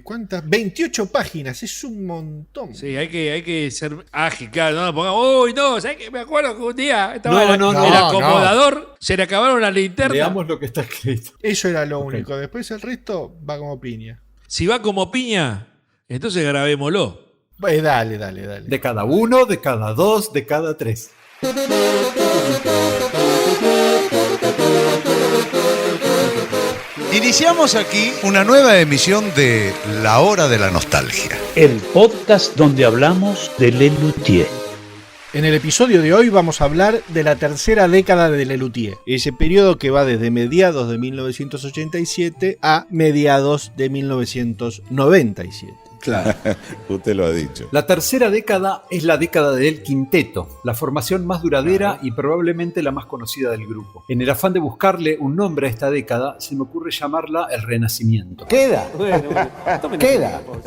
¿Cuántas? 28 páginas, es un montón. Sí, hay que ser ágil, claro, no pongamos, uy, no, ¿sabes qué? Me acuerdo que un día estaba el acomodador, se le acabaron las linternas. Leamos lo que está escrito. Eso era lo único, después el resto va como piña. Si va como piña, entonces grabémoslo. Dale. De cada uno, de cada dos, de cada tres. Iniciamos aquí una nueva emisión de La Hora de la Nostalgia. El podcast donde hablamos de Lelutier. En el episodio de hoy vamos a hablar de la tercera década de Lelutier, ese periodo que va desde mediados de 1987 a mediados de 1997. Claro, usted lo ha dicho. La tercera década es la década del quinteto, la formación más duradera y probablemente la más conocida del grupo. En el afán de buscarle un nombre a esta década, se me ocurre llamarla el Renacimiento. Queda.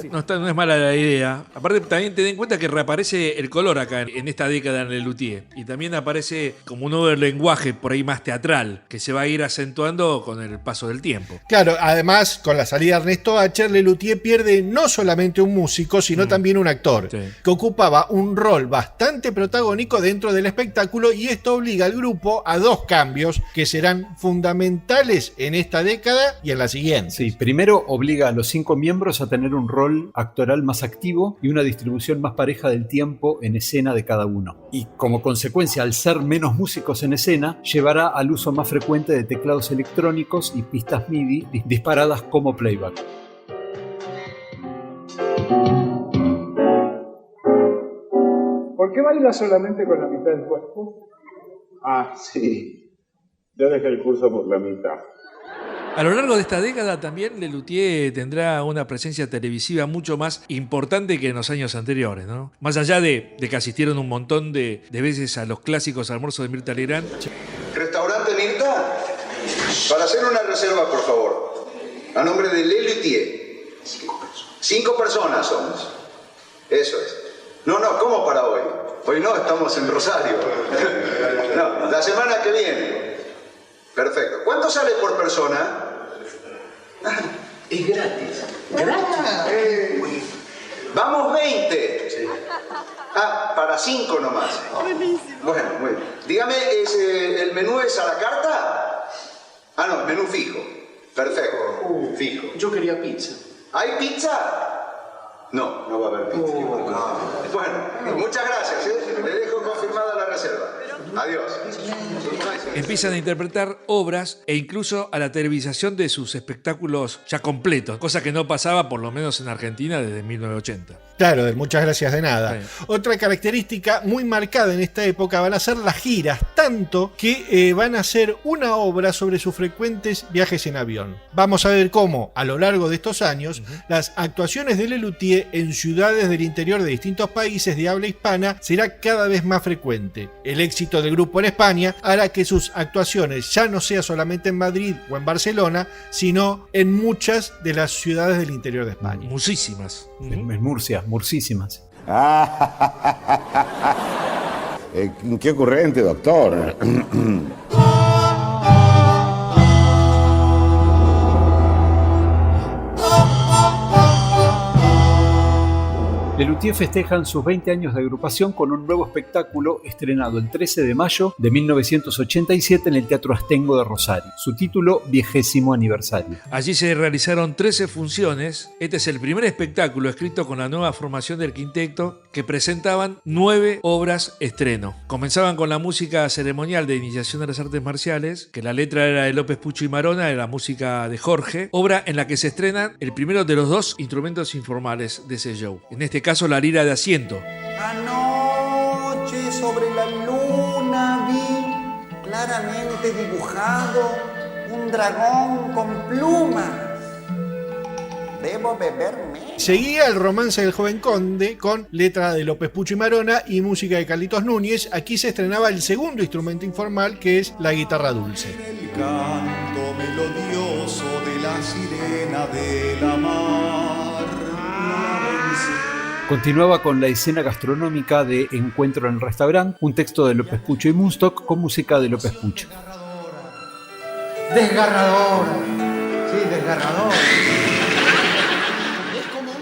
No es mala la idea. Aparte, también ten en cuenta que reaparece el color acá en esta década en Lelutier. Y también aparece como un nuevo lenguaje por ahí más teatral, que se va a ir acentuando con el paso del tiempo. Claro, además, con la salida de Ernesto Acher, Lelutier pierde no solamente un músico, sino también un actor, que ocupaba un rol bastante protagónico dentro del espectáculo, y esto obliga al grupo a dos cambios que serán fundamentales en esta década y en la siguiente. Sí, primero obliga a los 5 miembros a tener un rol actoral más activo y una distribución más pareja del tiempo en escena de cada uno. Y como consecuencia, al ser menos músicos en escena, llevará al uso más frecuente de teclados electrónicos y pistas MIDI disparadas como playback. ¿Por qué baila solamente con la mitad del cuerpo? Ah, sí. Yo dejé el curso por la mitad. A lo largo de esta década también Lelutier tendrá una presencia televisiva mucho más importante que en los años anteriores, ¿no? Más allá de que asistieron un montón de veces a los clásicos almuerzos de Mirta Legrand. ¿Restaurante Mirta? Para hacer una reserva, por favor. A nombre de Lelutier. 5 personas somos. Eso es. No, ¿cómo para hoy? Hoy no, estamos en Rosario. No, la semana que viene. Perfecto. ¿Cuánto sale por persona? Es gratis. ¿Gratis? Vamos 20. Sí. Para 5 nomás. Bueno, muy bien. Dígame, ¿el menú es a la carta? No, menú fijo. Perfecto. Fijo. Yo quería pizza. ¿Hay pizza? No va a haber pizza. Bueno, muchas gracias. Le dejo confirmada la reserva. Adiós. Empiezan a interpretar obras e incluso a la televisación de sus espectáculos ya completos, cosa que no pasaba por lo menos en Argentina desde 1980. Claro, muchas gracias de nada. Sí. Otra característica muy marcada en esta época van a ser las giras, tanto que van a ser una obra sobre sus frecuentes viajes en avión. Vamos a ver cómo, a lo largo de estos años, las actuaciones de Lelutier en ciudades del interior de distintos países de habla hispana será cada vez más frecuente. El éxito del grupo en España hará que sus actuaciones ya no sea solamente en Madrid o en Barcelona, sino en muchas de las ciudades del interior de España. Muchísimas. En Murcia, mursísimas. Qué ocurrente, doctor. Lelutier festejan sus 20 años de agrupación con un nuevo espectáculo estrenado el 13 de mayo de 1987 en el Teatro Astengo de Rosario. Su título, 20º aniversario. Allí se realizaron 13 funciones. Este es el primer espectáculo escrito con la nueva formación del quinteto, que presentaban 9 obras estreno. Comenzaban con la música ceremonial de iniciación de las artes marciales, que la letra era de López Pucho y Marona, era la música de Jorge, obra en la que se estrenan el primero de los 2 instrumentos informales de ese show. En este caso, la lira de asiento. Anoche sobre la luna vi claramente dibujado un dragón con plumas. Debo beberme. Seguía el romance del joven conde con letra de López Pucho y Marona y música de Carlitos Núñez. Aquí se estrenaba el segundo instrumento informal, que es la guitarra dulce. El canto melodioso de la sirena de la mar. Continuaba con la escena gastronómica de Encuentro en el Restaurante, un texto de López Pucho y Munstock con música de López Pucho. Desgarrador. Sí, desgarrador.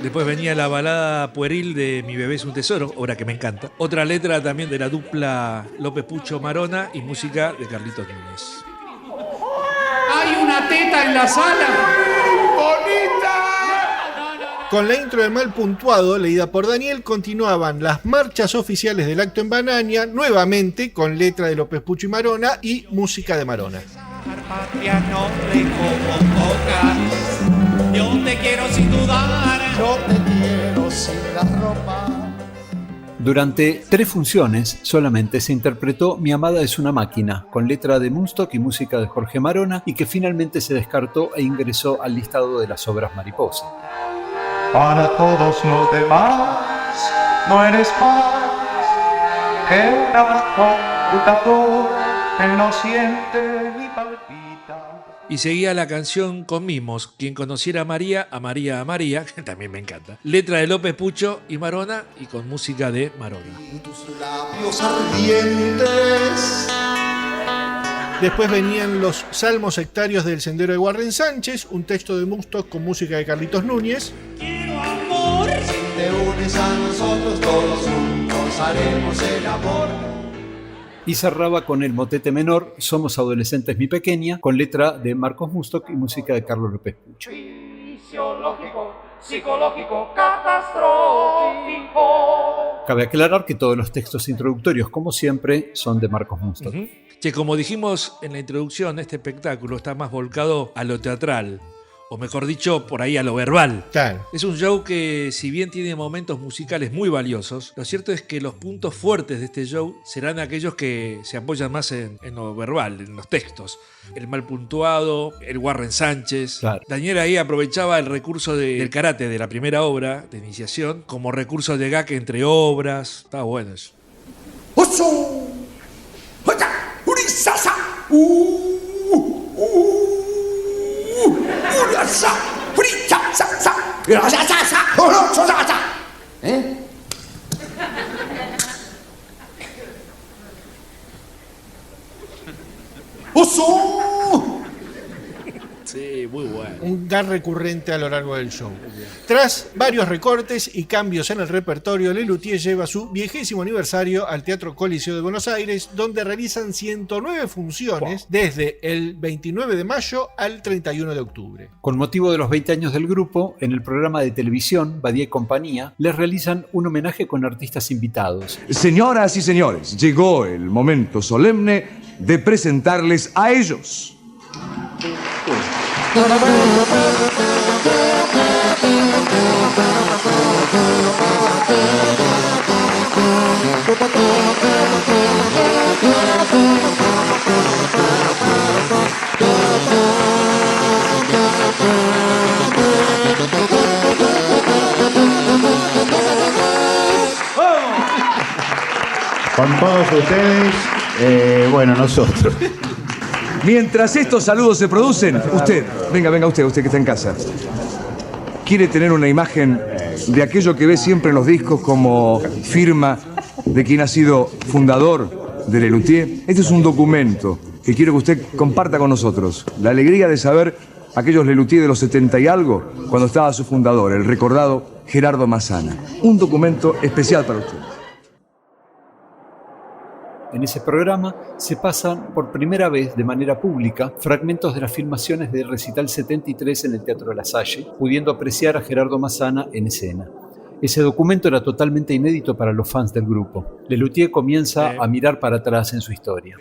Después venía la balada pueril de Mi bebé es un tesoro, obra que me encanta. Otra letra también de la dupla López Pucho Marona y música de Carlitos Núñez. ¡Hay una teta en la sala! ¡Bonita! Con la intro de Mal Puntuado, leída por Daniel, continuaban las marchas oficiales del acto en Banaña, nuevamente con letra de López Pucho y Marona y música de Marona. Patria noble como pocas, yo te quiero sin dudar, yo te quiero sin la ropa. Durante 3 funciones solamente se interpretó Mi amada es una máquina, con letra de Munstock y música de Jorge Marona, y que finalmente se descartó e ingresó al listado de las obras mariposa. Para todos los demás no eres más que una computador, él no siente ni palpita. Y seguía la canción con mimos, Quien conociera a María, a María, a María, que también me encanta. Letra de López Pucho y Marona y con música de Marona. Tus labios ardientes. Después venían los Salmos sectarios del Sendero de Warren Sánchez, un texto de Munstock con música de Carlitos Núñez. Quiero amor, si te unes a nosotros todos juntos haremos el amor. Y cerraba con el motete menor Somos adolescentes mi pequeña, con letra de Marcos Munstock y música de Carlos López Pucho. Fisiológico, psicológico, catastrófico. Cabe aclarar que todos los textos introductorios, como siempre, son de Marcos Munstock. Que como dijimos en la introducción, este espectáculo está más volcado a lo teatral, o mejor dicho, por ahí a lo verbal. Claro. Es un show que, si bien tiene momentos musicales muy valiosos, lo cierto es que los puntos fuertes de este show serán aquellos que se apoyan más en lo verbal, en los textos. El Mal Puntuado, el Warren Sánchez. Claro. Daniel ahí aprovechaba el recurso del karate de la primera obra de iniciación como recurso de gag entre obras. Estaba bueno eso. ¡Oso! ¡Urisasa! ¿Eh? ¡Oso! Sí, muy bueno. Un gag recurrente a lo largo del show. Tras varios recortes y cambios en el repertorio, Lelutier lleva su 20º aniversario al Teatro Coliseo de Buenos Aires, donde realizan 109 funciones desde el 29 de mayo al 31 de octubre. Con motivo de los 20 años del grupo, en el programa de televisión Badía y Compañía, les realizan un homenaje con artistas invitados. Señoras y señores, llegó el momento solemne de presentarles a ellos. Con todos ustedes, bueno, nosotros. Mientras estos saludos se producen, usted, venga usted que está en casa. ¿Quiere tener una imagen de aquello que ve siempre en los discos como firma de quien ha sido fundador de Lelutier? Este es un documento que quiero que usted comparta con nosotros. La alegría de saber aquellos Lelutier de los 70 y algo, cuando estaba su fundador, el recordado Gerardo Massana. Un documento especial para usted. En ese programa se pasan por primera vez de manera pública fragmentos de las filmaciones del Recital 73 en el Teatro La Salle, pudiendo apreciar a Gerardo Massana en escena. Ese documento era totalmente inédito para los fans del grupo. Lelutier comienza a mirar para atrás en su historia.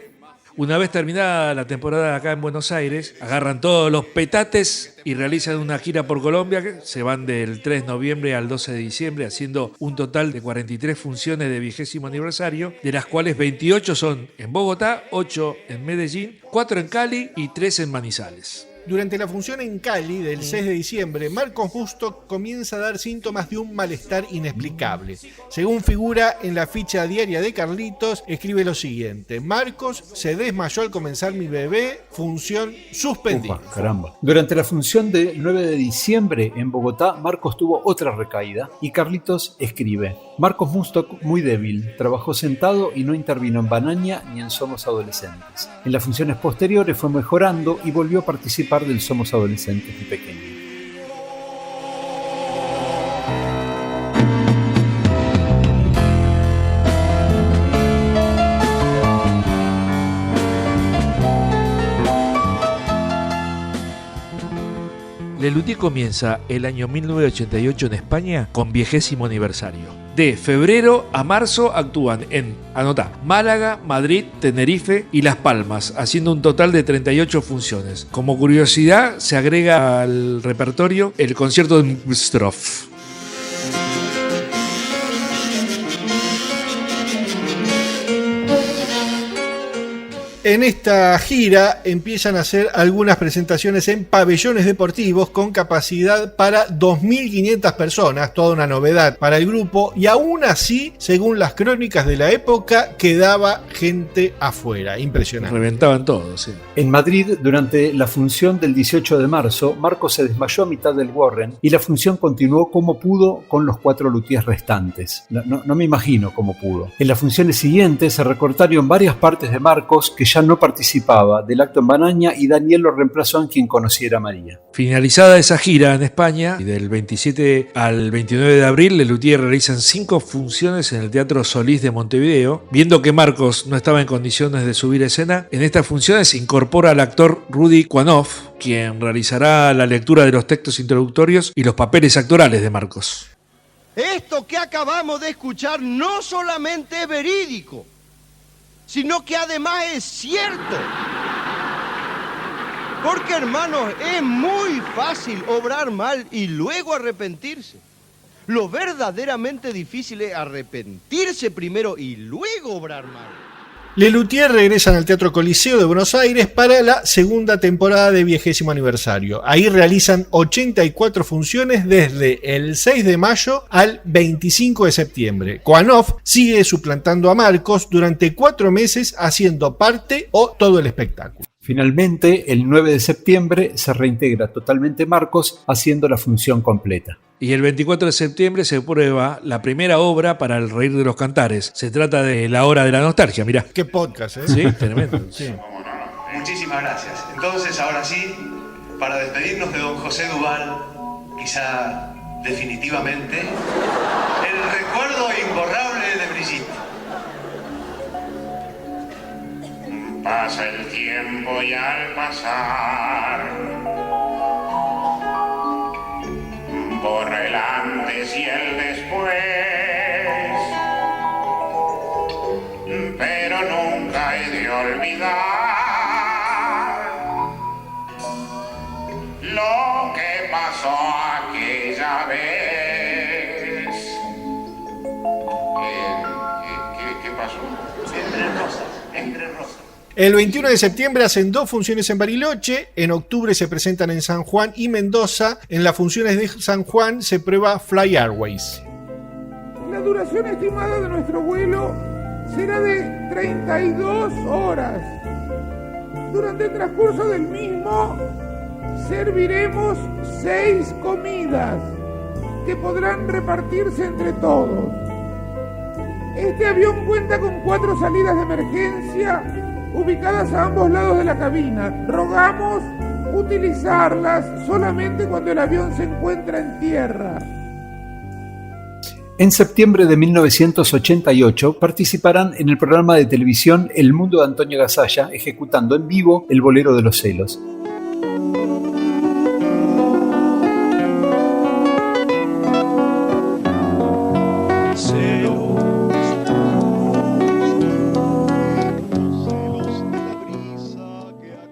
Una vez terminada la temporada acá en Buenos Aires, agarran todos los petates y realizan una gira por Colombia, que se van del 3 de noviembre al 12 de diciembre, haciendo un total de 43 funciones de 20º aniversario, de las cuales 28 son en Bogotá, 8 en Medellín, 4 en Cali y 3 en Manizales. Durante la función en Cali del 6 de diciembre, Marcos Munstock comienza a dar síntomas de un malestar inexplicable. Según figura en la ficha diaria de Carlitos, escribe lo siguiente: Marcos se desmayó al comenzar Mi bebé, función suspendida. Upa, caramba. Durante la función del 9 de diciembre en Bogotá, Marcos tuvo otra recaída y Carlitos escribe: Marcos Munstock muy débil, trabajó sentado y no intervino en Banaña ni en Somos Adolescentes. En las funciones posteriores fue mejorando y volvió a participar del Somos Adolescentes y Pequeños. Lelutier comienza el año 1988 en España con 20º aniversario. De febrero a marzo actúan en, anotá, Málaga, Madrid, Tenerife y Las Palmas, haciendo un total de 38 funciones. Como curiosidad, se agrega al repertorio el concierto de Mstrov. En esta gira empiezan a hacer algunas presentaciones en pabellones deportivos con capacidad para 2.500 personas, toda una novedad para el grupo, y aún así, según las crónicas de la época, quedaba gente afuera. Impresionante. Reventaban todos, sí. En Madrid, durante la función del 18 de marzo, Marcos se desmayó a mitad del Warren y la función continuó como pudo con los 4 luthiers restantes. No me imagino cómo pudo. En las funciones siguientes se recortaron varias partes de Marcos que ya no participaba del acto en Banaña y Daniel lo reemplazó en Quien conociera a María. Finalizada esa gira en España, y del 27 al 29 de abril, Lelutier realizan 5 funciones en el Teatro Solís de Montevideo. Viendo que Marcos no estaba en condiciones de subir a escena, en estas funciones se incorpora al actor Rudy Kuanoff, quien realizará la lectura de los textos introductorios y los papeles actorales de Marcos. Esto que acabamos de escuchar no solamente es verídico, sino que además es cierto. Porque, hermanos, es muy fácil obrar mal y luego arrepentirse. Lo verdaderamente difícil es arrepentirse primero y luego obrar mal. Lelutier regresan al Teatro Coliseo de Buenos Aires para la segunda temporada de 20º aniversario. Ahí realizan 84 funciones desde el 6 de mayo al 25 de septiembre. Kuanoff sigue suplantando a Marcos durante 4 meses haciendo parte o todo el espectáculo. Finalmente, el 9 de septiembre se reintegra totalmente Marcos haciendo la función completa. Y el 24 de septiembre se prueba la primera obra para El Reír de los Cantares. Se trata de La Hora de la Nostalgia, mirá. Qué podcast, ¿eh? Sí, tremendo. Sí. Muchísimas gracias. Entonces, ahora sí, para despedirnos de don José Duval, quizá definitivamente, el recuerdo imborrable de Brigitte. Pasa el tiempo y al pasar borra el antes y el después, pero nunca he de olvidar lo que pasó aquella vez. ¿Qué pasó? Entre rosas. El 21 de septiembre hacen 2 funciones en Bariloche, en octubre se presentan en San Juan y Mendoza. En las funciones de San Juan se prueba Fly Airways. La duración estimada de nuestro vuelo será de 32 horas. Durante el transcurso del mismo serviremos 6 comidas que podrán repartirse entre todos. Este avión cuenta con 4 salidas de emergencia ubicadas a ambos lados de la cabina. Rogamos utilizarlas solamente cuando el avión se encuentra en tierra. En septiembre de 1988 participarán en el programa de televisión El Mundo de Antonio Gasalla, ejecutando en vivo El Bolero de los Celos.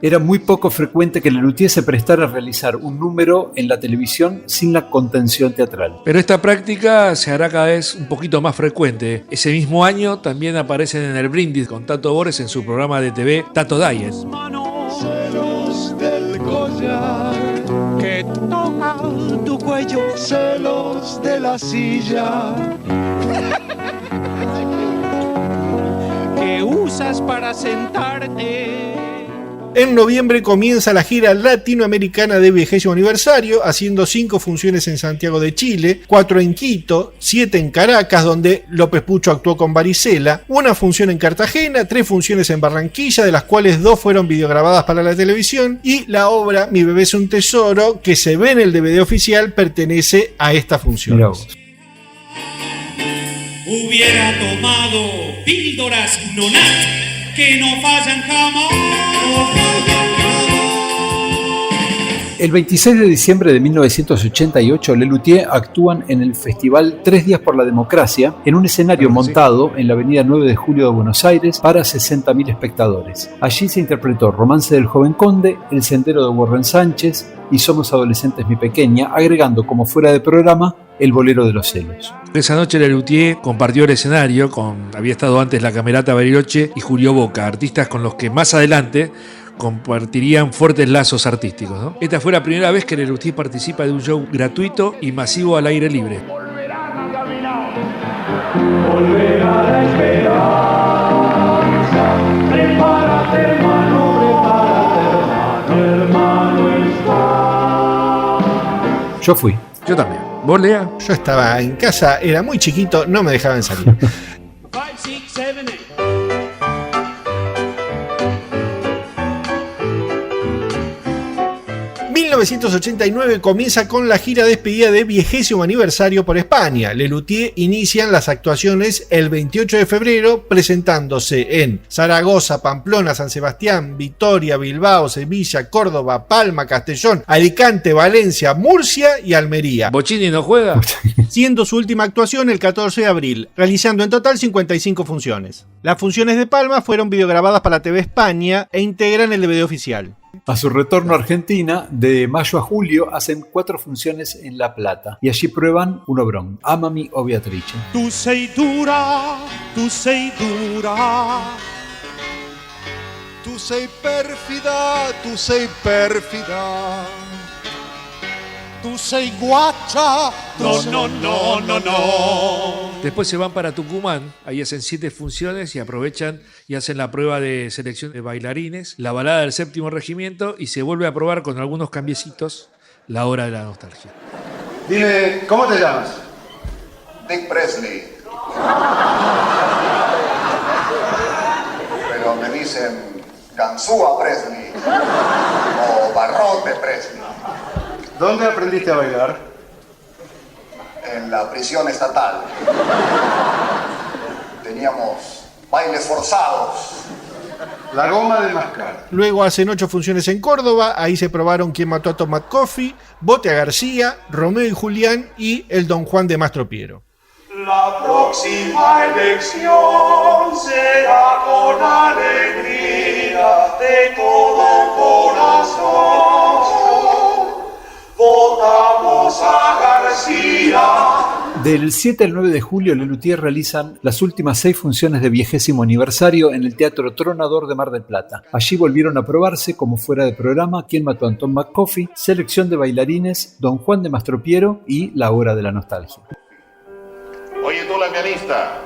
Era muy poco frecuente que Lelutier se prestara a realizar un número en la televisión sin la contención teatral. Pero esta práctica se hará cada vez un poquito más frecuente. Ese mismo año también aparecen en El Brindis con Tato Bores en su programa de TV Tato Diet. Celos del collar que toca tu cuello, celos de la silla que usas para sentarte. En noviembre comienza la gira latinoamericana de 20º aniversario, haciendo 5 funciones en Santiago de Chile, 4 en Quito, 7 en Caracas, donde López Pucho actuó con varicela, 1 función en Cartagena, 3 funciones en Barranquilla, de las cuales 2 fueron videograbadas para la televisión, y la obra Mi bebé es un tesoro, que se ve en el DVD oficial, pertenece a esta función. Hubiera tomado píldoras Nonat que no fallan jamás. El 26 de diciembre de 1988, Lelutier actúan en el festival 3 días por la democracia, en un escenario montado en la avenida 9 de Julio de Buenos Aires para 60.000 espectadores. Allí se interpretó Romance del joven conde, El sendero de Warren Sánchez y Somos adolescentes mi pequeña, agregando como fuera de programa El bolero de los celos. Esa noche Lelutier compartió el escenario había estado antes la Camerata Bariloche y Julio Boca, artistas con los que más adelante compartirían fuertes lazos artísticos, ¿no? Esta fue la primera vez que Lelutier participa de un show gratuito y masivo al aire libre. Volverá la esperanza, prepárate hermano, hermano está. Yo fui. Yo también. ¿Vos, Lea? Yo estaba en casa, era muy chiquito, no me dejaban salir. 5, 6, 7, 8. 1989 comienza con la gira de despedida de 20º aniversario por España. Lelutier inician las actuaciones el 28 de febrero presentándose en Zaragoza, Pamplona, San Sebastián, Vitoria, Bilbao, Sevilla, Córdoba, Palma, Castellón, Alicante, Valencia, Murcia y Almería. ¿Bochini no juega? Siendo su última actuación el 14 de abril, realizando en total 55 funciones. Las funciones de Palma fueron videograbadas para TV España e integran el DVD oficial. A su retorno a Argentina, de mayo a julio, hacen 4 funciones en La Plata y allí prueban un obrón, Amami o Beatrice. Tu sei dura, tu sei dura. Tu sei pérfida, tu sei pérfida. Tu sei guacha, no, no, no, no, no. Después se van para Tucumán, ahí hacen 7 funciones y aprovechan y hacen la prueba de selección de bailarines, la balada del 7º regimiento y se vuelve a probar con algunos cambiecitos La hora de la nostalgia. Dime, ¿cómo te llamas? Dick Presley. Pero me dicen Ganzúa Presley o Barrote Presley. ¿Dónde aprendiste a bailar? En la prisión estatal. Teníamos bailes forzados. La goma de mascar. Luego hacen 8 funciones en Córdoba, ahí se probaron Quién mató a Tom McCoffey, Bote a García, Romeo y Julián y El Don Juan de Mastro Piero. La próxima elección será con alegría de todo corazón. Votamos a García. Del 7 al 9 de julio, Lelutier realizan las últimas 6 funciones de 20º aniversario en el Teatro Tronador de Mar del Plata. Allí volvieron a probarse como fuera de programa Quién mató a Tom McCoffey, Selección de bailarines, Don Juan de Mastro Piero y La hora de la nostalgia. Oye, tú la pianista,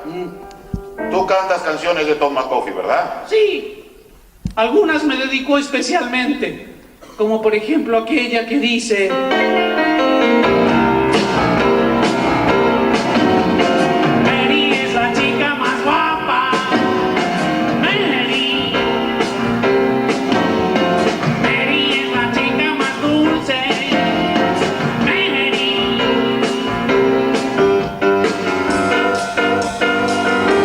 tú cantas canciones de Tom McCoffey, ¿verdad? Sí, algunas me dedico especialmente, como por ejemplo aquella que dice... Mary es la chica más guapa, Mary. Mary es la chica más dulce, Mary.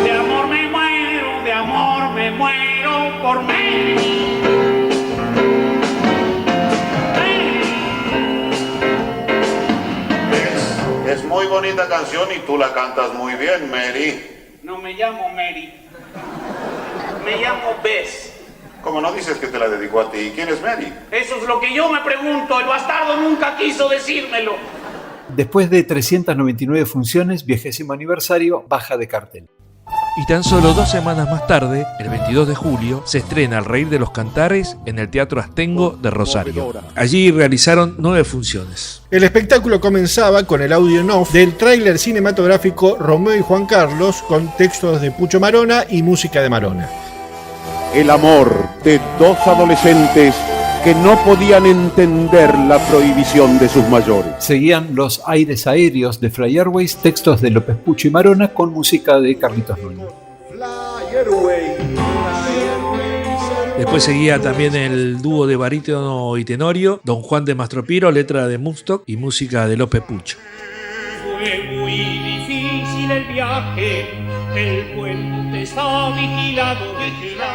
De amor me muero por Mary. Es muy bonita canción y tú la cantas muy bien, Mary. No me llamo Mary, me llamo Bess. ¿Cómo no dices que te la dedicó a ti? ¿Quién es Mary? Eso es lo que yo me pregunto, el bastardo nunca quiso decírmelo. Después de 399 funciones, 20º aniversario, baja de cartel. Y tan solo 2 semanas más tarde, el 22 de julio, se estrena El Reír de los Cantares en el Teatro Astengo de Rosario. Allí realizaron 9 funciones. El espectáculo comenzaba con el audio en off del tráiler cinematográfico Romeo y Juan Carlos, con textos de Pucho Marona y música de Marona. El amor de 2 adolescentes que no podían entender la prohibición de sus mayores. Seguían Los aires aéreos de Fly Airways, textos de López Pucho y Marona con música de Carlitos Núñez. Después seguía también el dúo de barítono y tenorio, Don Juan de Mastro Piero, letra de Munstock y música de López Pucho. Fue muy difícil el viaje el puente está vigilado.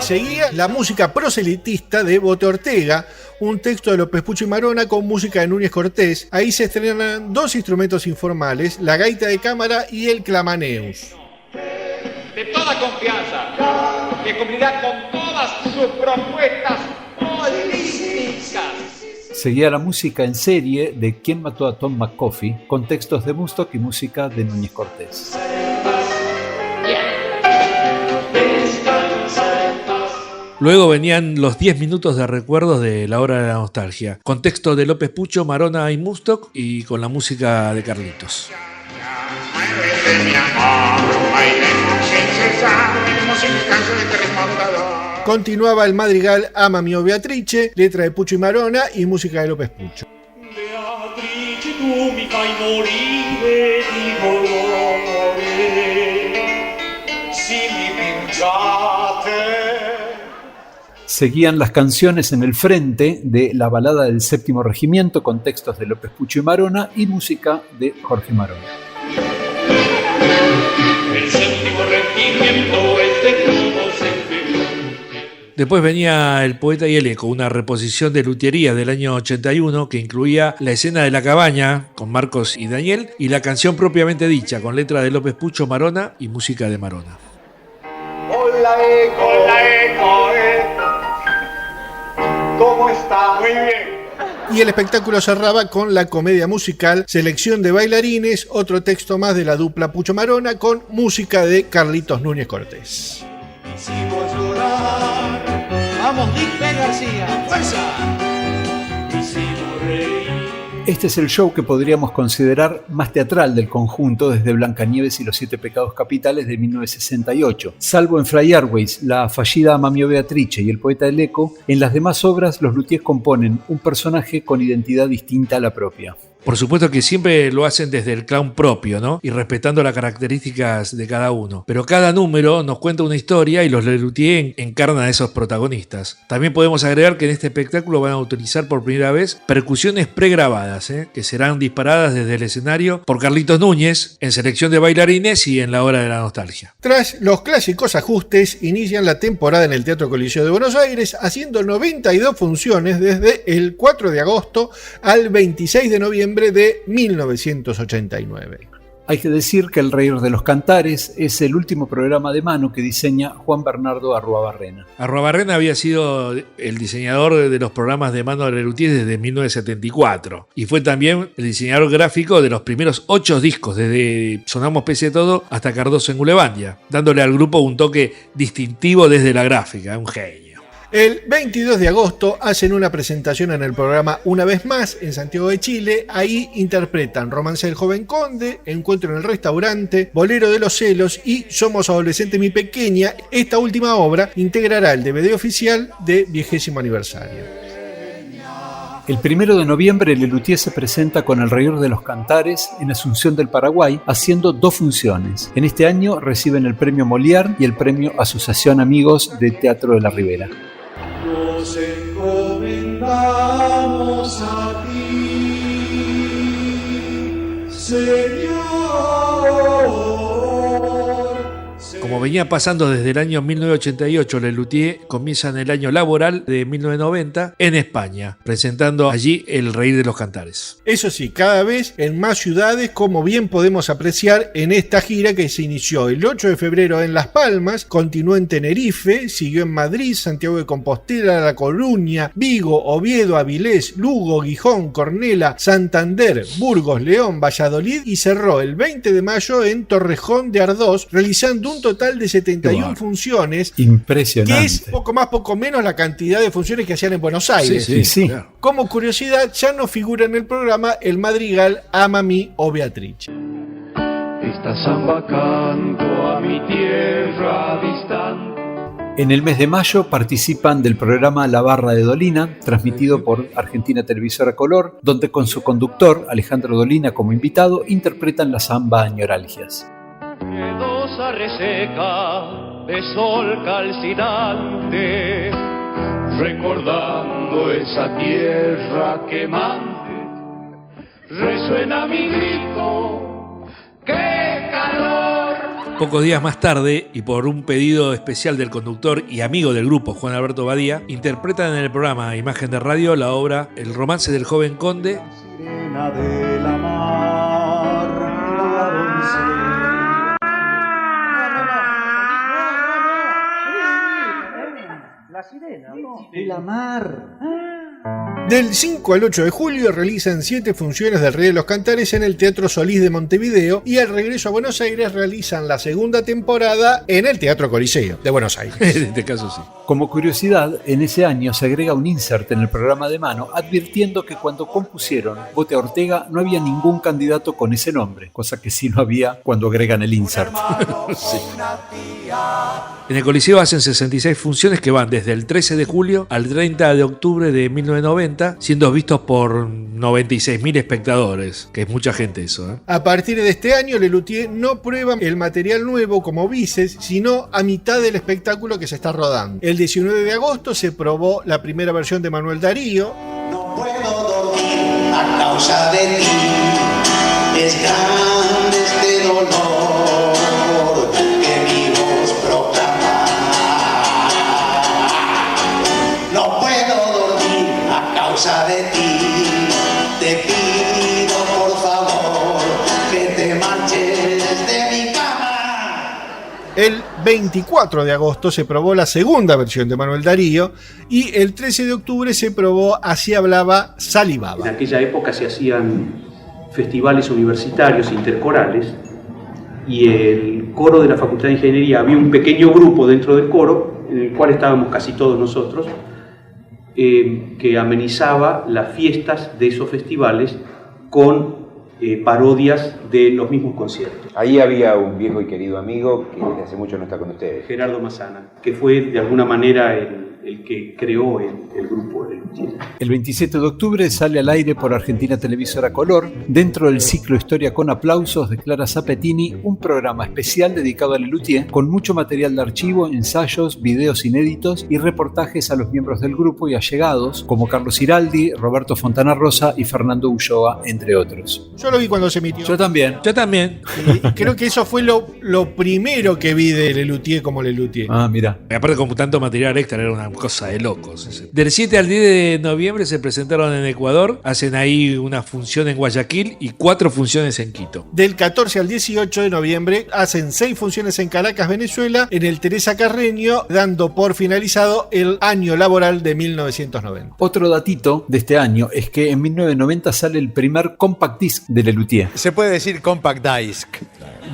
Seguía la música proselitista de Bote Ortega, un texto de López Pucho y Marona con música de Núñez Cortés. Ahí se estrenan dos instrumentos informales, la gaita de cámara y el clamaneus. De toda confianza, que cumplirá con todas sus propuestas políticas. Seguía la música en serie de ¿Quién mató a Tom McCoffey?, con textos de Woodstock y música de Núñez Cortés. Luego venían los 10 minutos de recuerdos de La Hora de la Nostalgia, con texto de López Pucho, Marona y Woodstock y con la música de Carlitos. Continuaba el madrigal Ama mio Beatrice, letra de Pucho y Marona y música de López Pucho. Beatrice, tu mi fai morire di dolore, si mi piangiate. Seguían las canciones en el frente de La balada del séptimo regimiento con textos de López Pucho y Marona y música de Jorge Marona. El séptimo regimiento es de todos enfermos. Después venía El poeta y el eco, una reposición de Lutería del año 81 que incluía la escena de la cabaña con Marcos y Daniel y la canción propiamente dicha con letra de López Pucho, Marona y música de Marona. Hola eco, ¿cómo está? Muy bien. Y el espectáculo cerraba con la comedia musical Selección de bailarines, otro texto más de la dupla Pucho Marona con música de Carlitos Núñez Cortés. Hicimos llorar. Vamos, Dick García, fuerza. Hicimos reír. Este es el show que podríamos considerar más teatral del conjunto desde Blancanieves y los 7 pecados capitales de 1968. Salvo en Fly Airways, la fallida Ama mio Beatrice y el poeta del eco, en las demás obras los luthiers componen un personaje con identidad distinta a la propia. Por supuesto que siempre lo hacen desde el clown propio, ¿no? Y respetando las características de cada uno. Pero cada número nos cuenta una historia y los Lelutier encarnan a esos protagonistas. También podemos agregar que en este espectáculo van a utilizar por primera vez percusiones pregrabadas, que serán disparadas desde el escenario por Carlitos Núñez en Selección de bailarines y en La Hora de la Nostalgia. Tras los clásicos ajustes, inician la temporada en el Teatro Coliseo de Buenos Aires, haciendo 92 funciones desde el 4 de agosto al 26 de noviembre de 1989. Hay que decir que El Reír de los Cantares es el último programa de mano que diseña Juan Bernardo Arruabarrena. Arruabarrena había sido el diseñador de los programas de mano de Lelutier desde 1974 y fue también el diseñador gráfico de los primeros 8 discos, desde Sonamos Pese a Todo hasta Cardoso en Gulebandia, dándole al grupo un toque distintivo desde la gráfica, un genio. El 22 de agosto hacen una presentación en el programa Una vez más en Santiago de Chile. Ahí interpretan Romance del Joven Conde, Encuentro en el Restaurante, Bolero de los Celos y Somos Adolescente Mi Pequeña. Esta última obra integrará el DVD oficial de 20º aniversario. El 1 de noviembre Lelutier se presenta con El Reír de los Cantares en Asunción del Paraguay, haciendo 2 funciones. En este año reciben el premio Molière y el premio Asociación Amigos de Teatro de la Ribera. Nos encomendamos a ti, Señor. Como venía pasando desde el año 1988, Lelutier comienzan el año laboral de 1990 en España, presentando allí El Reír de los Cantares. Eso sí, cada vez en más ciudades, como bien podemos apreciar en esta gira que se inició el 8 de febrero en Las Palmas, continuó en Tenerife, siguió en Madrid, Santiago de Compostela, La Coruña, Vigo, Oviedo, Avilés, Lugo, Gijón, Cornella, Santander, Burgos, León, Valladolid y cerró el 20 de mayo en Torrejón de Ardós, realizando un total de 71 funciones. Impresionante. Que es poco más, poco menos la cantidad de funciones que hacían en Buenos Aires. Sí. Claro. Como curiosidad, ya no figura en el programa el madrigal Ama mi o Beatrice. Esta samba canto a mi tierra distante. En el mes de mayo participan del programa La Barra de Dolina, transmitido por Argentina Televisora Color, donde con su conductor, Alejandro Dolina, como invitado, interpretan la samba Añoralgias. Miedosa reseca de sol calcinante, recordando esa tierra quemante, resuena mi grito, ¡qué calor! Pocos días más tarde, y por un pedido especial del conductor y amigo del grupo, Juan Alberto Badía, interpretan en el programa Imagen de Radio la obra El romance del joven conde. Sirena de la mar, la doncella. La sirena, no. De la mar. Del 5 al 8 de julio realizan 7 funciones del Rey de los Cantares en el Teatro Solís de Montevideo y al regreso a Buenos Aires realizan la segunda temporada en el Teatro Coliseo de Buenos Aires. En este caso sí. Como curiosidad, en ese año se agrega un insert en el programa de mano advirtiendo que cuando compusieron Bote a Ortega no había ningún candidato con ese nombre, cosa que sí no había cuando agregan el insert. Sí. En el Coliseo hacen 66 funciones que van desde el 13 de julio al 30 de octubre de 1990, siendo vistos por 96.000 espectadores, que es mucha gente eso, ¿eh? A partir de este año, Lelutier no prueba el material nuevo como Vices, sino a mitad del espectáculo que se está rodando. El 19 de agosto se probó la primera versión de Manuel Darío. No puedo dormir a causa de ti, es grande este dolor que mi voz proclama. No puedo dormir a causa de ti, te pido por favor que te marches de mi cama. El 24 de agosto se probó la segunda versión de Manuel Darío y el 13 de octubre se probó Así hablaba Salivaba. En aquella época se hacían festivales universitarios intercorales y el coro de la Facultad de Ingeniería, había un pequeño grupo dentro del coro, en el cual estábamos casi todos nosotros, que amenizaba las fiestas de esos festivales con parodias de los mismos conciertos. Ahí había un viejo y querido amigo que desde hace mucho no está con ustedes. Gerardo Massana, que fue de alguna manera el que creó el grupo de Lelutier. El 27 de octubre sale al aire por Argentina Televisora Color, dentro del ciclo Historia con Aplausos de Clara Zapettini, un programa especial dedicado a Lelutier, con mucho material de archivo, ensayos, videos inéditos y reportajes a los miembros del grupo y allegados, como Carlos Iraldi, Roberto Fontana Rosa y Fernando Ulloa, entre otros. Yo lo vi cuando se emitió. Yo también. Y creo que eso fue lo primero que vi de Lelutier como Lelutier. Ah, mira. Y aparte, con tanto material extra, era una cosa de locos. Del 7 al 10 de noviembre se presentaron en Ecuador, hacen ahí una función en Guayaquil y 4 funciones en Quito. Del 14 al 18 de noviembre hacen 6 funciones en Caracas, Venezuela, en el Teresa Carreño, dando por finalizado el año laboral de 1990. Otro datito de este año es que en 1990 sale el primer compact disc de Lelutier. Se puede decir compact disc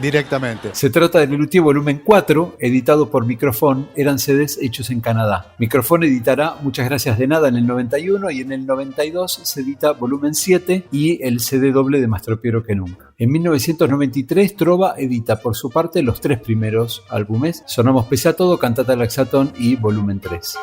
directamente. Se trata de Lelutier volumen 4, editado por Microfón. Eran CDs hechos en Canadá. Microfón editará Muchas Gracias de Nada en el 91 y en el 92 se edita volumen 7 y el CD doble de Más Tropiero que Nunca. En 1993 Trova edita por su parte los 3 primeros álbumes: Sonamos Pese a Todo, Cantata Laxatón y volumen 3.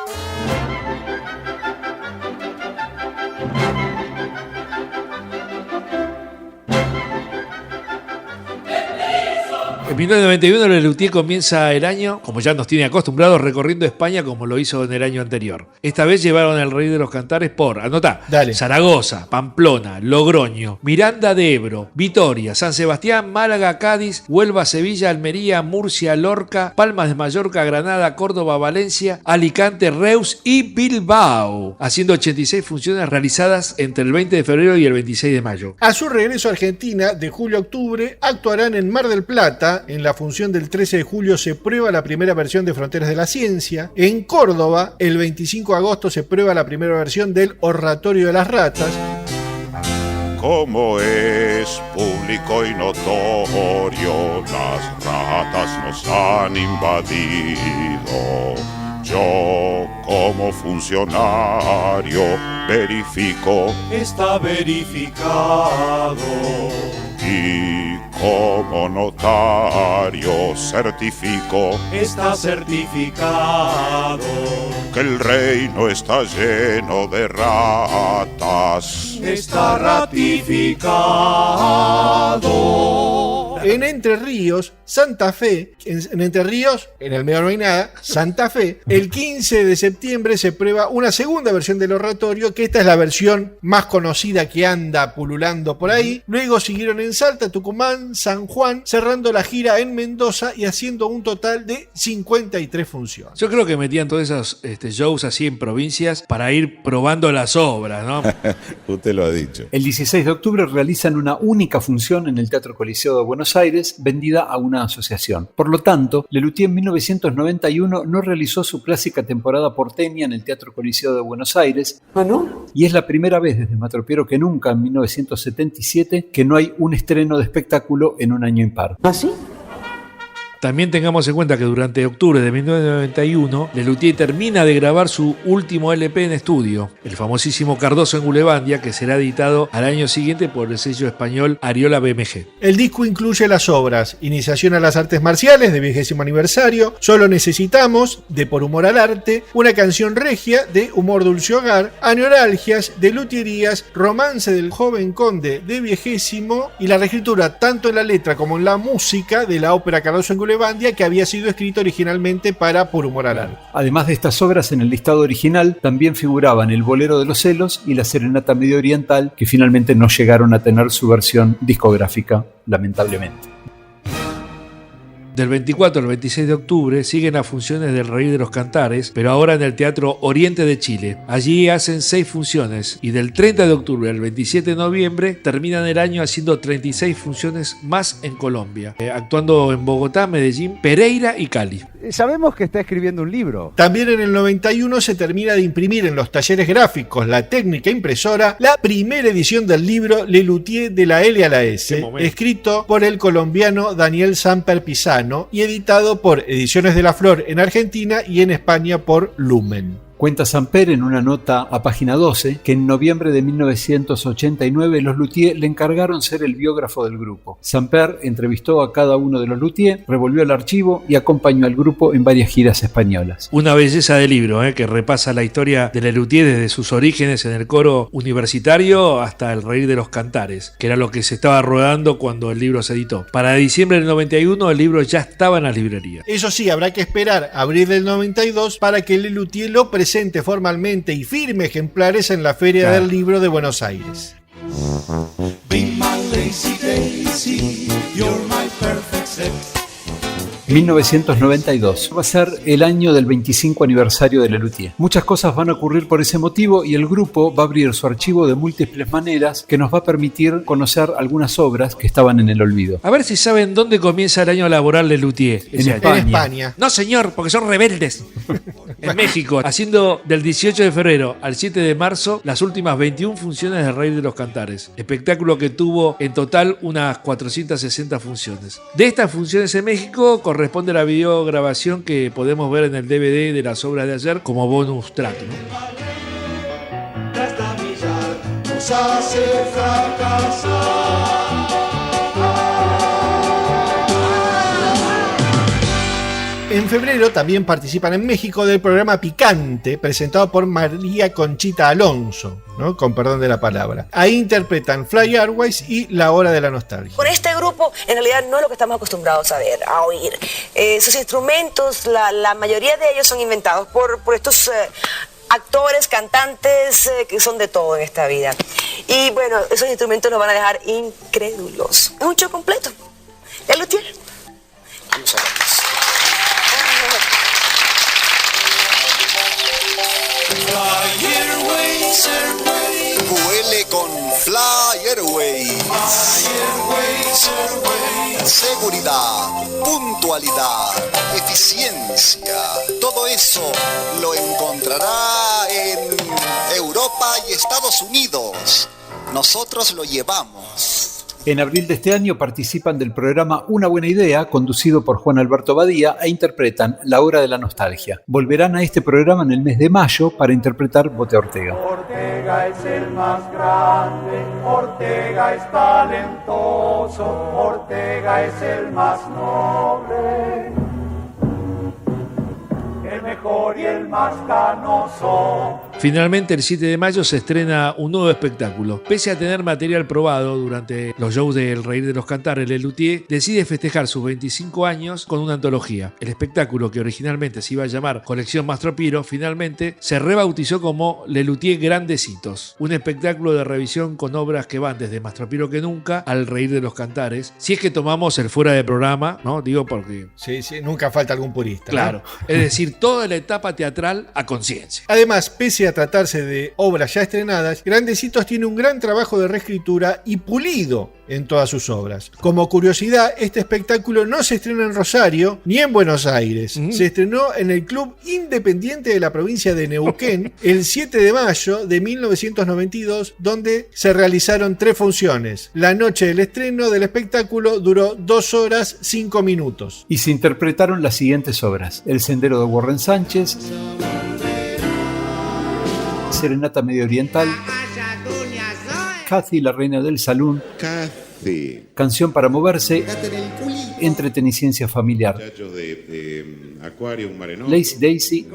En 1991 Lelutier comienza el año, como ya nos tiene acostumbrados, recorriendo España como lo hizo en el año anterior. Esta vez llevaron al Rey de los Cantares por, anotá, Zaragoza, Pamplona, Logroño, Miranda de Ebro, Vitoria, San Sebastián, Málaga, Cádiz, Huelva, Sevilla, Almería, Murcia, Lorca, Palmas de Mallorca, Granada, Córdoba, Valencia, Alicante, Reus y Bilbao, haciendo 86 funciones realizadas entre el 20 de febrero y el 26 de mayo. A su regreso a Argentina, de julio a octubre, actuarán en Mar del Plata. En la función del 13 de julio se prueba la primera versión de Fronteras de la Ciencia. En Córdoba, el 25 de agosto se prueba la primera versión del Oratorio de las Ratas. Como es público y notorio, las ratas nos han invadido. Yo, como funcionario, verifico. Está verificado. Y como notario certifico. Está certificado. Que el reino está lleno de ratas. Está ratificado. En Entre Ríos, Santa Fe, en Entre Ríos, en el medio no hay nada, Santa Fe, el 15 de septiembre se prueba una segunda versión del oratorio, que esta es la versión más conocida que anda pululando por ahí. Luego siguieron en Salta, Tucumán, San Juan, cerrando la gira en Mendoza y haciendo un total de 53 funciones. Yo creo que metían todos esos shows así en provincias para ir probando las obras, ¿no? Usted lo ha dicho. El 16 de octubre realizan una única función en el Teatro Coliseo de Buenos Aires, vendida a una asociación. Por lo tanto, Lelutier en 1991 no realizó su clásica temporada porteña en el Teatro Coliseo de Buenos Aires. ¿Ah, no? Y es la primera vez desde Más tropiero que nunca, en 1977, que no hay un estreno de espectáculo en un año impar. ¿Ah, sí? También tengamos en cuenta que durante octubre de 1991, Lelutier termina de grabar su último LP en estudio, el famosísimo Cardoso en Gulebandia, que será editado al año siguiente por el sello español Ariola BMG. El disco incluye las obras Iniciación a las Artes Marciales, de 20º aniversario, Solo Necesitamos, de Por Humor al Arte, Una Canción Regia, de Humor Dulce Hogar, Aneoralgias, de Luthierías, Romance del Joven Conde, de 20º, y la reescritura tanto en la letra como en la música de la ópera Cardoso en Gulebandia, que había sido escrito originalmente para Por Humor al Arte. Además de estas obras, en el listado original también figuraban El Bolero de los Celos y La Serenata Medio Oriental, que finalmente no llegaron a tener su versión discográfica, lamentablemente. Del 24 al 26 de octubre siguen las funciones del Reír de los Cantares, pero ahora en el Teatro Oriente de Chile. Allí hacen 6 funciones y del 30 de octubre al 27 de noviembre terminan el año haciendo 36 funciones más en Colombia, actuando en Bogotá, Medellín, Pereira y Cali. Sabemos que está escribiendo un libro. También en el 91 se termina de imprimir en los talleres gráficos La Técnica Impresora la primera edición del libro Lelutier de la L a la S, escrito por el colombiano Daniel Samper Pisano y editado por Ediciones de la Flor en Argentina y en España por Lumen. Cuenta Samper en una nota a página 12 que en noviembre de 1989 los Luthier le encargaron ser el biógrafo del grupo. Samper entrevistó a cada uno de los Luthier, revolvió el archivo y acompañó al grupo en varias giras españolas. Una belleza de libro que repasa la historia de Lelutier desde sus orígenes en el coro universitario hasta el Reír de los Cantares, que era lo que se estaba rodando cuando el libro se editó. Para diciembre del 91 el libro ya estaba en las librerías. Eso sí, habrá que esperar a abril del 92 para que Lelutier lo presente formalmente y firme ejemplares en la Feria del Libro de Buenos Aires. Be my lazy daisy, you're my perfect set. 1992 va a ser el año del 25 aniversario de Lelutier. Muchas cosas van a ocurrir por ese motivo y el grupo va a abrir su archivo de múltiples maneras que nos va a permitir conocer algunas obras que estaban en el olvido. A ver si saben dónde comienza el año laboral de Lelutier. En España. No, señor, porque son rebeldes. En México, haciendo del 18 de febrero al 7 de marzo las últimas 21 funciones del Reír de los Cantares. Espectáculo que tuvo en total unas 460 funciones. De estas funciones en México corresponde la videograbación que podemos ver en el DVD de las obras de ayer como bonus track, ¿no? Nos hace fracasar. En febrero también participan en México del programa Picante, presentado por María Conchita Alonso, ¿no? Con perdón de la palabra. Ahí interpretan Fly Airways y La Hora de la Nostalgia. Con este grupo, en realidad no es lo que estamos acostumbrados a ver, a oír. Sus instrumentos, la mayoría de ellos son inventados por estos actores, cantantes, que son de todo en esta vida. Y bueno, esos instrumentos nos van a dejar incrédulos. Es un show completo. Lelutier. Vuele con Fly Airways. Seguridad, puntualidad, eficiencia, todo eso lo encontrará en Europa y Estados Unidos. Nosotros lo llevamos. En abril de este año participan del programa Una Buena Idea, conducido por Juan Alberto Badía, e interpretan La Hora de la Nostalgia. Volverán a este programa en el mes de mayo para interpretar Bote Ortega. Ortega es el más grande, Ortega es talentoso, Ortega es el más noble, el mejor mejor y el más canoso. Finalmente, el 7 de mayo se estrena un nuevo espectáculo. Pese a tener material probado durante los shows de El Reír de los Cantares, Lelutier decide festejar sus 25 años con una antología. El espectáculo, que originalmente se iba a llamar Colección Mastropiro, finalmente se rebautizó como Lelutier Grandecitos. Un espectáculo de revisión con obras que van desde Mastropiro que nunca al Reír de los Cantares. Si es que tomamos el fuera de programa, ¿no? Digo porque... Sí, nunca falta algún purista. Claro. ¿No? Es decir, toda la etapa teatral a conciencia. Además, pese a tratarse de obras ya estrenadas, Grandecitos tiene un gran trabajo de reescritura y pulido en todas sus obras. Como curiosidad, este espectáculo no se estrena en Rosario ni en Buenos Aires. Se estrenó en el Club Independiente de la provincia de Neuquén el 7 de mayo de 1992, donde se realizaron 3 funciones. La noche del estreno del espectáculo duró 2 horas 5 minutos. Y se interpretaron las siguientes obras: El Sendero de Warren Sánchez, Serenata Medio Oriental, Cathy, la Reina del Salón, Canción para Moverse, Entreteniciencia Familiar, Lazy Daisy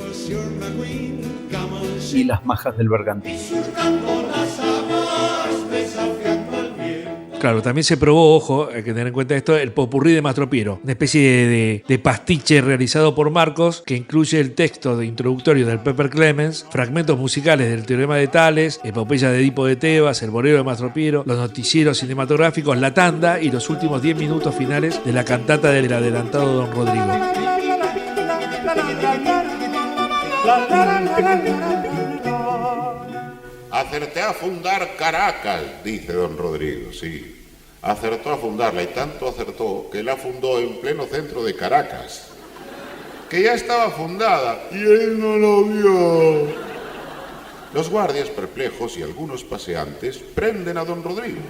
y Las Majas del Bergantín. Claro, también se probó, ojo, hay que tener en cuenta esto, el popurrí de Mastropiro, una especie de pastiche realizado por Marcos que incluye el texto de introductorio del Pepper Clemens, fragmentos musicales del Teorema de Tales, Epopeya de Edipo de Tebas, El Bolero de Mastropiro, los noticieros cinematográficos, la tanda y los últimos 10 minutos finales de la cantata del adelantado Don Rodrigo. Acerté a fundar Caracas, dice don Rodrigo, sí. Acertó a fundarla y tanto acertó que la fundó en pleno centro de Caracas. Que ya estaba fundada y él no lo vio. Los guardias perplejos y algunos paseantes prenden a don Rodrigo.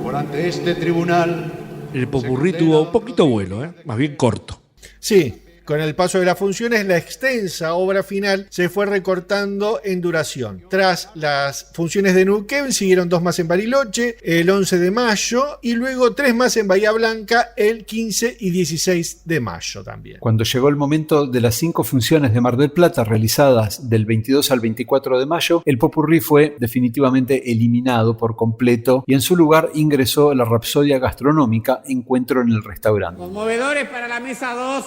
Por ante este tribunal... El popurrí tuvo un poquito vuelo, más bien corto. Sí. Con el paso de las funciones, la extensa obra final se fue recortando en duración. Tras las funciones de Neuquén, siguieron 2 más en Bariloche, el 11 de mayo, y luego 3 más en Bahía Blanca, el 15 y 16 de mayo también. Cuando llegó el momento de las 5 funciones de Mar del Plata, realizadas del 22 al 24 de mayo, el popurrí fue definitivamente eliminado por completo y en su lugar ingresó la Rapsodia Gastronómica, Encuentro en el Restaurante. Conmovedores para la mesa 2.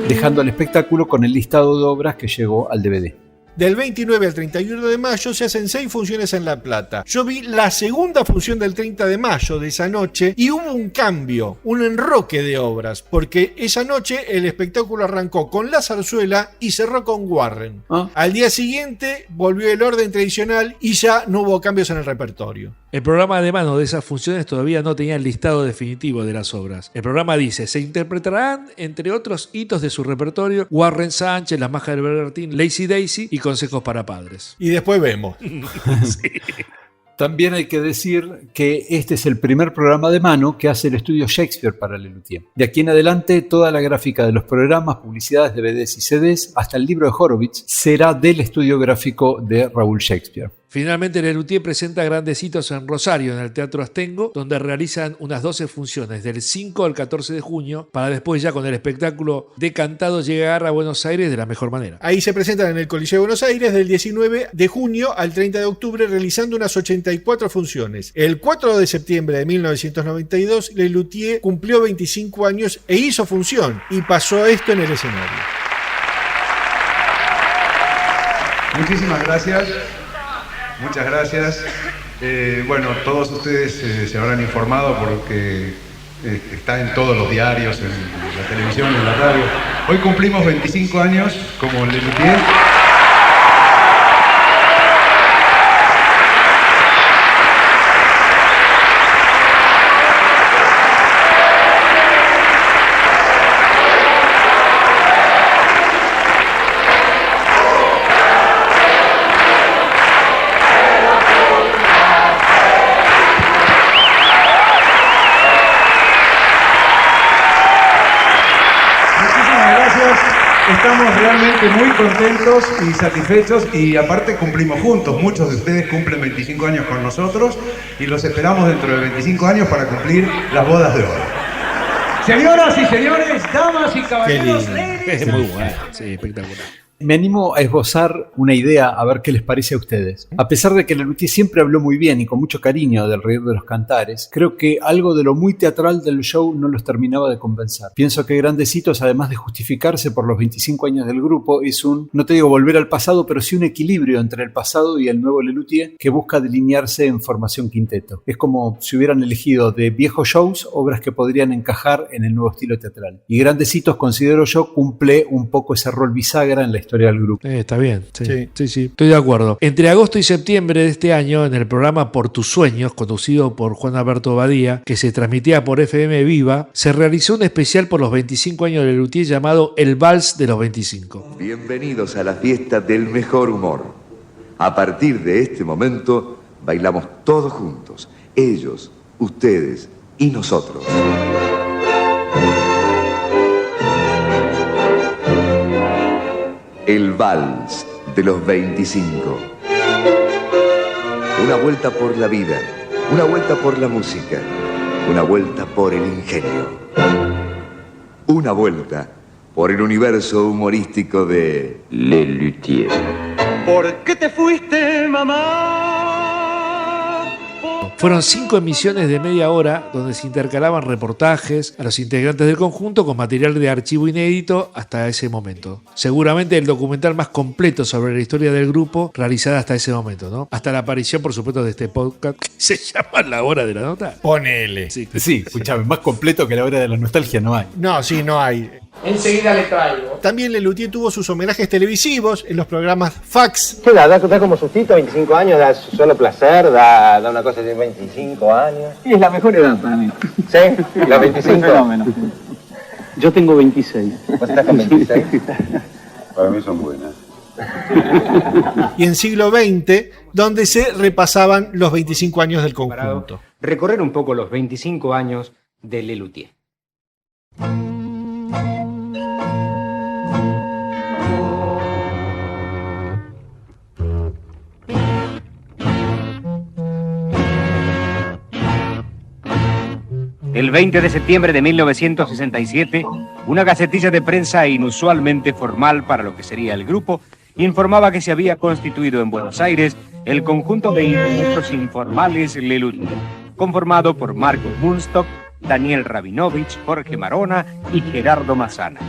Dejando al espectáculo con el listado de obras que llegó al DVD. Del 29 al 31 de mayo se hacen 6 funciones en La Plata. Yo vi la segunda función del 30 de mayo de esa noche y hubo un cambio, un enroque de obras, porque esa noche el espectáculo arrancó con La Zarzuela y cerró con Warren. Al día siguiente volvió el orden tradicional y ya no hubo cambios en el repertorio. El programa de mano de esas funciones todavía no tenía el listado definitivo de las obras. El programa dice: se interpretarán, entre otros hitos de su repertorio, Warren Sánchez, Las Majas del Bergantín, Lazy Daisy y Consejos para Padres. Y después vemos. Sí. También hay que decir que este es el primer programa de mano que hace el estudio Shakespeare para Lelutier. De aquí en adelante, toda la gráfica de los programas, publicidades, DVDs y CDs, hasta el libro de Horowitz, será del estudio gráfico de Raúl Shakespeare. Finalmente, Lelutier presenta Grandecitos en Rosario, en el Teatro Astengo, donde realizan unas 12 funciones del 5 al 14 de junio, para después, ya con el espectáculo decantado, llegar a Buenos Aires de la mejor manera. Ahí se presentan en el Coliseo de Buenos Aires del 19 de junio al 30 de octubre, realizando unas 84 funciones. El 4 de septiembre de 1992, Lelutier cumplió 25 años e hizo función, y pasó esto en el escenario. Muchísimas gracias. Muchas gracias. Bueno, todos ustedes se habrán informado porque está en todos los diarios, en la televisión, en la radio. Hoy cumplimos 25 años como Lelutier. Estamos realmente muy contentos y satisfechos y aparte cumplimos juntos. Muchos de ustedes cumplen 25 años con nosotros y los esperamos dentro de 25 años para cumplir las bodas de oro. Señoras y señores, damas y caballeros, Es muy bueno, sí, espectacular. Me animo a esbozar una idea a ver qué les parece a ustedes. A pesar de que Lelutier siempre habló muy bien y con mucho cariño del Reír de los Cantares, creo que algo de lo muy teatral del show no los terminaba de convencer. Pienso que Grandecitos, además de justificarse por los 25 años del grupo, es no te digo volver al pasado, pero sí un equilibrio entre el pasado y el nuevo Lelutier que busca delinearse en formación quinteto. Es como si hubieran elegido de viejos shows obras que podrían encajar en el nuevo estilo teatral. Y Grandecitos, considero yo, cumple un poco ese rol bisagra en la historia del grupo. Está bien, sí, estoy de acuerdo. Entre agosto y septiembre de este año, en el programa Por tus sueños, conducido por Juan Alberto Badía, que se transmitía por FM Viva, se realizó un especial por los 25 años de Lelutier llamado El Vals de los 25. Bienvenidos a la fiesta del mejor humor. A partir de este momento, bailamos todos juntos, ellos, ustedes y nosotros. El Vals de los 25. Una vuelta por la vida, una vuelta por la música, una vuelta por el ingenio. Una vuelta por el universo humorístico de Lelutier. ¿Por qué te fuiste, mamá? Fueron 5 emisiones de media hora donde se intercalaban reportajes a los integrantes del conjunto con material de archivo inédito hasta ese momento. Seguramente el documental más completo sobre la historia del grupo realizada hasta ese momento, ¿no? Hasta la aparición, por supuesto, de este podcast que se llama La Hora de la Nota. Ponele. Sí, escuchame, más completo que La Hora de la Nostalgia no hay. No, sí, no hay. Enseguida le traigo. También Lelutier tuvo sus homenajes televisivos en los programas Fax. ¿Qué da como sustito? 25 años, da solo placer, da una cosa de 25 años. Sí, es la mejor edad para mí. ¿Sí? ¿Los 25? Fenómeno. Yo tengo 26. ¿Vos estás con 26? Para mí son buenas. Y en siglo XX, donde se repasaban los 25 años del conjunto. Recorrer un poco los 25 años de Lelutier. El 20 de septiembre de 1967, una gacetilla de prensa inusualmente formal para lo que sería el grupo informaba que se había constituido en Buenos Aires el conjunto de instrumentos informales Lelutier, conformado por Marcos Munstock, Daniel Rabinovich, Jorge Marona y Gerardo Massana.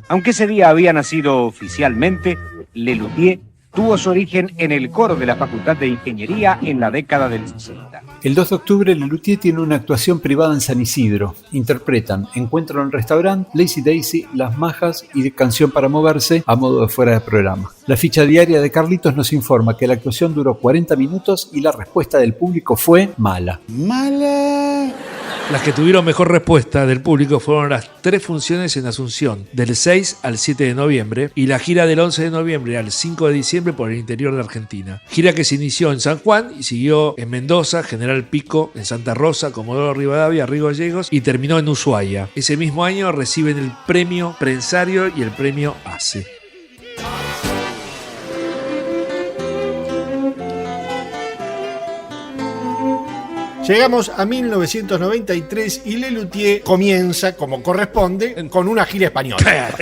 Aunque ese día había nacido oficialmente, Lelutier tuvo su origen en el coro de la Facultad de Ingeniería en la década del 60. El 2 de octubre, Lelutier tiene una actuación privada en San Isidro. Interpretan Encuentro en el Restaurante, Lazy Daisy, Las Majas y Canción para Moverse a modo de fuera de programa. La ficha diaria de Carlitos nos informa que la actuación duró 40 minutos y la respuesta del público fue mala. ¡Mala! Las que tuvieron mejor respuesta del público fueron las 3 funciones en Asunción, del 6 al 7 de noviembre, y la gira del 11 de noviembre al 5 de diciembre por el interior de Argentina. Gira que se inició en San Juan y siguió en Mendoza, General Pico, en Santa Rosa, Comodoro Rivadavia, Río Gallegos y terminó en Ushuaia. Ese mismo año reciben el premio Prensario y el premio ACE. Llegamos a 1993 y Lelutier comienza, como corresponde, con una gira española.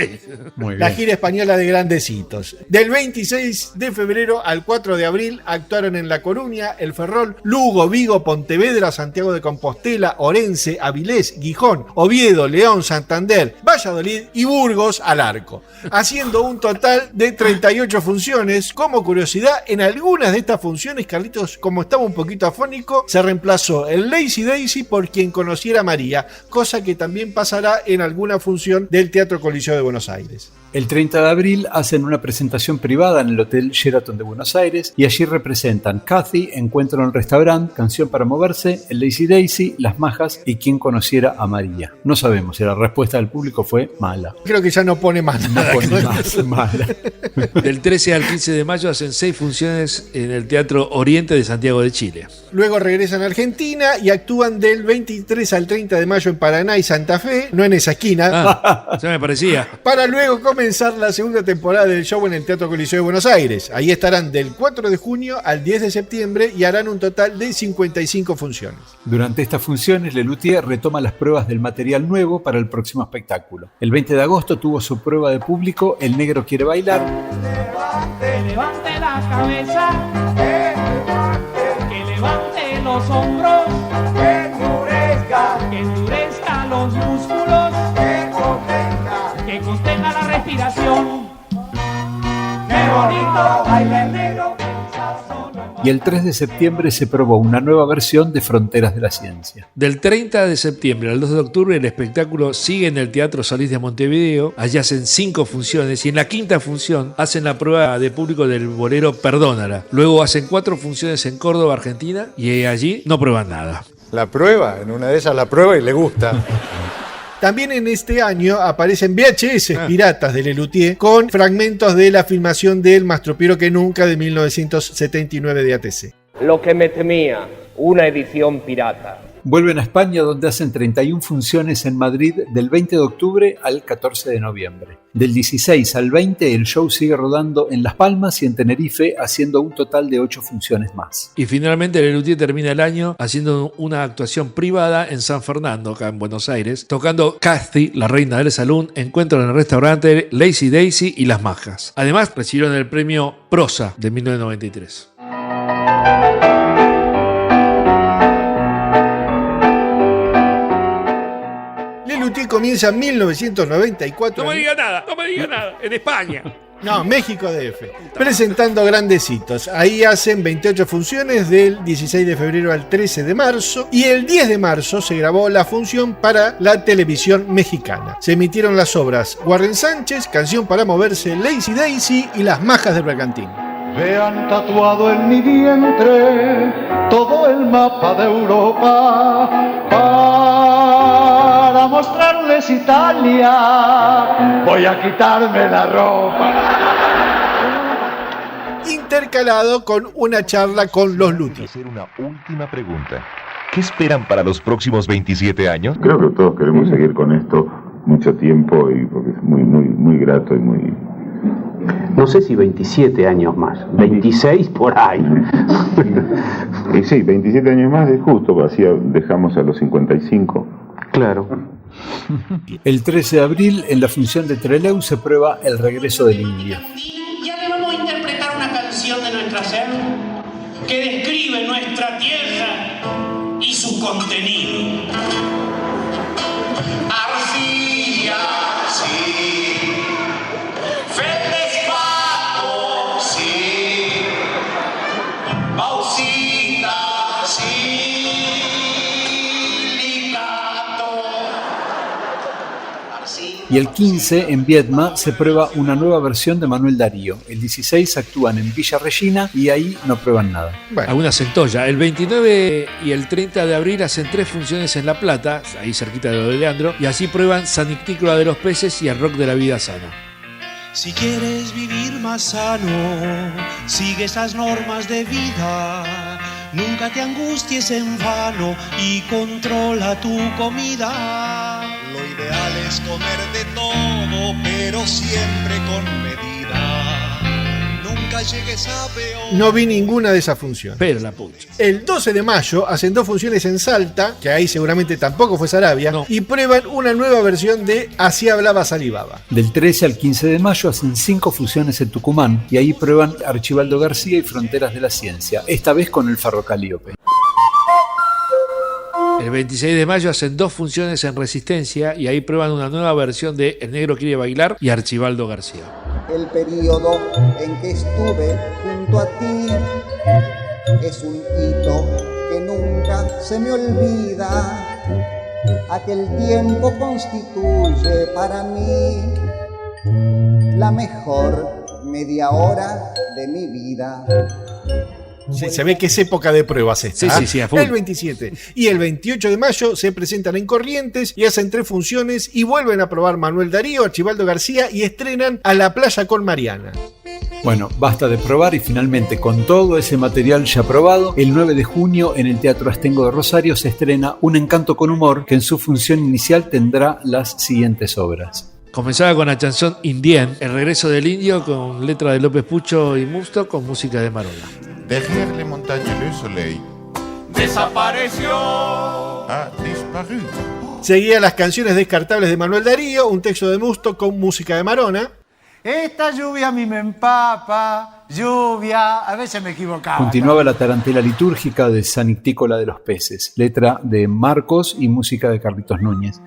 Muy bien. La gira española de Grandecitos. Del 26 de febrero al 4 de abril actuaron en La Coruña, El Ferrol, Lugo, Vigo, Pontevedra, Santiago de Compostela, Orense, Avilés, Gijón, Oviedo, León, Santander, Valladolid y Burgos al arco, haciendo un total de 38 funciones. Como curiosidad, en algunas de estas funciones, Carlitos, como estaba un poquito afónico, se reemplazó el Lazy Daisy por Quien conociera a María, cosa que también pasará en alguna función del Teatro Coliseo de Buenos Aires. El 30 de abril hacen una presentación privada en el Hotel Sheraton de Buenos Aires y allí representan Cathy, Encuentro en el Restaurante, Canción para Moverse, el Lazy Daisy, Las Majas y Quien conociera a María. No sabemos si la respuesta del público fue mala. Creo que ya no pone más nada. No pone más mala. Del 13 al 15 de mayo hacen 6 funciones en el Teatro Oriente de Santiago de Chile. Luego regresan a Argentina y actúan del 23 al 30 de mayo en Paraná y Santa Fe, no en esa esquina. Ya me parecía. Para luego comenzar la segunda temporada del show en el Teatro Coliseo de Buenos Aires. Ahí estarán del 4 de junio al 10 de septiembre y harán un total de 55 funciones. Durante estas funciones, Lelutier retoma las pruebas del material nuevo para el próximo espectáculo. El 20 de agosto tuvo su prueba de público El Negro Quiere Bailar. Que levante la cabeza, que levante los hombros, que endurezca los músculos, que contenga la respiración. ¡Qué bonito baila el negro! Y el 3 de septiembre se probó una nueva versión de Fronteras de la Ciencia. Del 30 de septiembre al 2 de octubre el espectáculo sigue en el Teatro Solís de Montevideo. Allí hacen 5 funciones y en la quinta función hacen la prueba de público del bolero Perdónala. Luego hacen 4 funciones en Córdoba, Argentina, y allí no prueban nada. La prueba, en una de esas la prueba y le gusta. También en este año aparecen VHS piratas de Lelutier con fragmentos de la filmación del Más tropiero que nunca de 1979 de ATC. Lo que me temía, una edición pirata. Vuelven a España, donde hacen 31 funciones en Madrid del 20 de octubre al 14 de noviembre. Del 16 al 20 el show sigue rodando en Las Palmas y en Tenerife, haciendo un total de 8 funciones más. Y finalmente Lelutier termina el año haciendo una actuación privada en San Fernando, acá en Buenos Aires, tocando Cathy, la reina del salón, Encuentro en el restaurante, Lazy Daisy y Las Majas. Además recibieron el premio Prosa de 1993. Lelutier comienza en 1994. No me diga nada, en España. No, México DF. Presentando grandes hitos. Ahí hacen 28 funciones del 16 de febrero al 13 de marzo. Y el 10 de marzo se grabó la función para la televisión mexicana. Se emitieron las obras Warren Sánchez, Canción para moverse, Lazy Daisy y Las Majas del Bergantín. Vean tatuado en mi vientre todo el mapa de Europa para mostrarles Italia. Voy a quitarme la ropa. Intercalado con una charla con los Luti. Hacer una última pregunta. ¿Qué esperan para los próximos 27 años? Creo que todos queremos seguir con esto mucho tiempo y porque es muy grato y muy... No sé si 27 años más, 26 por ahí. Y sí, 27 años más es justo, así dejamos a los 55. Claro. El 13 de abril, en la función de Trelew, se prueba El regreso del indio. Ya que vamos a interpretar una canción de nuestra ser que describe nuestra tierra y su contenido. Arcilla, sí. Feldespato, sí. Bausita, sí. Licato. Y el 15, en Viedma, se prueba una nueva versión de Manuel Darío. El 16 actúan en Villa Regina y ahí no prueban nada. Bueno, algunas en Toya. El 29 y el 30 de abril hacen 3 funciones en La Plata, ahí cerquita de lo de Leandro, y así prueban San Ictícola de los Peces y el Rock de la Vida Sana. Si quieres vivir más sano, sigue esas normas de vida. Nunca te angusties en vano y controla tu comida. Lo ideal es comer de todo, pero siempre con medida. Nunca llegues a peor. No vi ninguna de esas funciones. Pero la pucha. El 12 de mayo hacen 2 funciones en Salta, que ahí seguramente tampoco fue Sarabia, y prueban una nueva versión de Así hablaba Salivaba. Del 13 al 15 de mayo hacen 5 funciones en Tucumán y ahí prueban Archibaldo García y Fronteras de la Ciencia, esta vez con el Ferrocalíope. El 26 de mayo hacen 2 funciones en Resistencia y ahí prueban una nueva versión de El Negro Quiere Bailar y Archibaldo García. El periodo en que estuve junto a ti es un hito que nunca se me olvida. Aquel tiempo constituye para mí la mejor media hora de mi vida. Sí, se ve que es época de pruebas esta. Sí, a full. El 27 y el 28 de mayo se presentan en Corrientes y hacen 3 funciones y vuelven a probar Manuel Darío, Archibaldo García y estrenan A la playa con Mariana. Bueno, basta de probar y finalmente con todo ese material ya probado, el 9 de junio en el Teatro Astengo de Rosario se estrena Un encanto con humor que en su función inicial tendrá las siguientes obras. Comenzaba con la canción Indien, El regreso del indio, con letra de López Pucho y Musto, con música de Marona. Derrière les montagnes le soleil Desapareció. a disparu. Seguían las canciones descartables de Manuel Darío, un texto de Musto con música de Marona. Esta lluvia a mí me empapa, lluvia, a veces me equivocaba. Continuaba la tarantela litúrgica de San Ictícola de los Peces, letra de Marcos y música de Carlitos Núñez.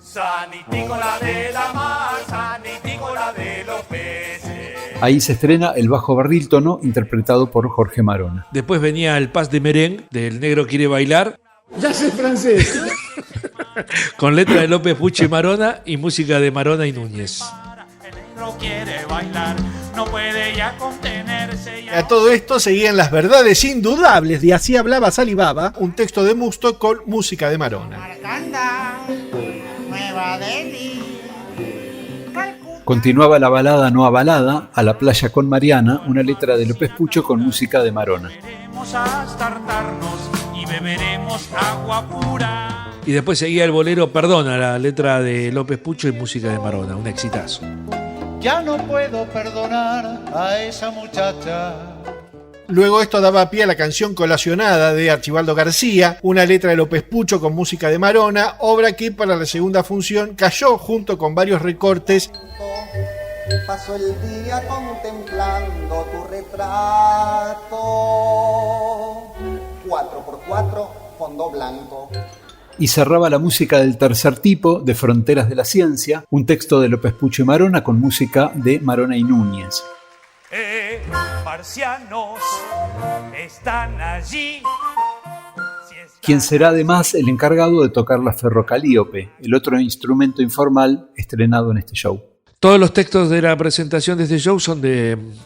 San Ictícola de la mar, San Ictícola de los peces. Ahí se estrena El bajo barrítono, interpretado por Jorge Marona. Después venía El Pas de Merengue, del Negro quiere bailar. Ya sé francés. Con letra de López Pucho y Marona y música de Marona y Núñez. No quiere bailar, no puede ya contenerse. Ya... A todo esto seguían Las verdades indudables de Así hablaba Salivaba, un texto de Musto con música de Marona. Nueva Delhi. Continuaba la balada no avalada, A la playa con Mariana, una letra de López Pucho con música de Marona. Vamos a hartarnos y beberemos agua pura. Y después seguía el bolero Perdona, la letra de López Pucho y música de Marona, un exitazo. Ya no puedo perdonar a esa muchacha. Luego esto daba pie a la canción Colacionada de Archibaldo García, una letra de López Pucho con música de Marona, obra que para la segunda función cayó junto con varios recortes. Paso el día contemplando tu retrato. 4x4, fondo blanco. Y cerraba la música del Tercer tipo, de Fronteras de la Ciencia, un texto de López Pucho y Marona con música de Marona y Núñez. Marcianos están allí. Quien será además el encargado de tocar la ferrocalíope, el otro instrumento informal estrenado en este show. Todos los textos de la presentación de este show son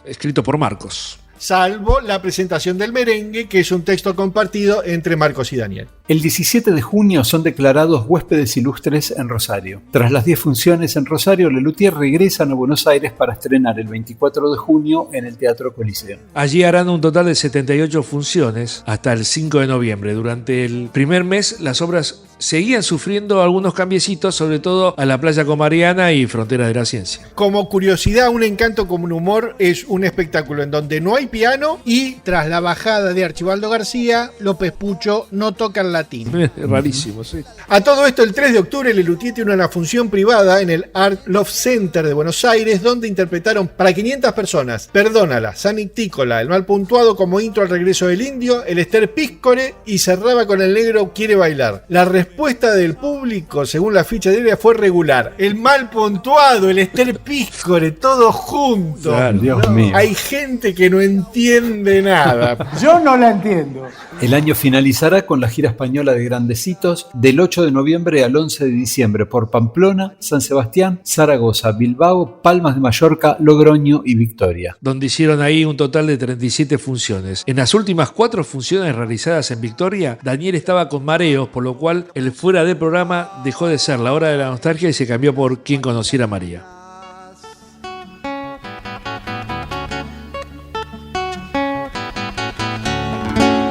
escritos por Marcos. Salvo la presentación del merengue, que es un texto compartido entre Marcos y Daniel. El 17 de junio son declarados huéspedes ilustres en Rosario. Tras las 10 funciones en Rosario, Lelutier regresan a Buenos Aires para estrenar el 24 de junio en el Teatro Coliseo. Allí harán un total de 78 funciones hasta el 5 de noviembre. Durante el primer mes, las obras seguían sufriendo algunos cambiecitos, sobre todo a La playa con Mariana y Fronteras de la Ciencia. Como curiosidad, Un encanto con un humor es un espectáculo en donde no hay piano y tras la bajada de Archibaldo García, López Pucho no toca el latín. Rarísimo, sí. A todo esto, el 3 de octubre, Lelutier tiene una función privada en el Art Love Center de Buenos Aires, donde interpretaron para 500 personas Perdónala, San Ictícola, El mal puntuado como intro al regreso del indio, el Ester Píscore y cerraba con El negro quiere bailar. La respuesta del público, según la ficha diaria, fue regular. El mal puntuado, el Ester Píscore, todo junto. Claro, Dios mío. Hay gente que no entiende nada. Yo no la entiendo. El año finalizará con la gira española de Grandecitos del 8 de noviembre al 11 de diciembre por Pamplona, San Sebastián, Zaragoza, Bilbao, Palmas de Mallorca, Logroño y Victoria. Donde hicieron ahí un total de 37 funciones. En las últimas 4 funciones realizadas en Victoria, Daniel estaba con mareos, por lo cual el fuera de programa dejó de ser La hora de la nostalgia y se cambió por Quien conociera a María.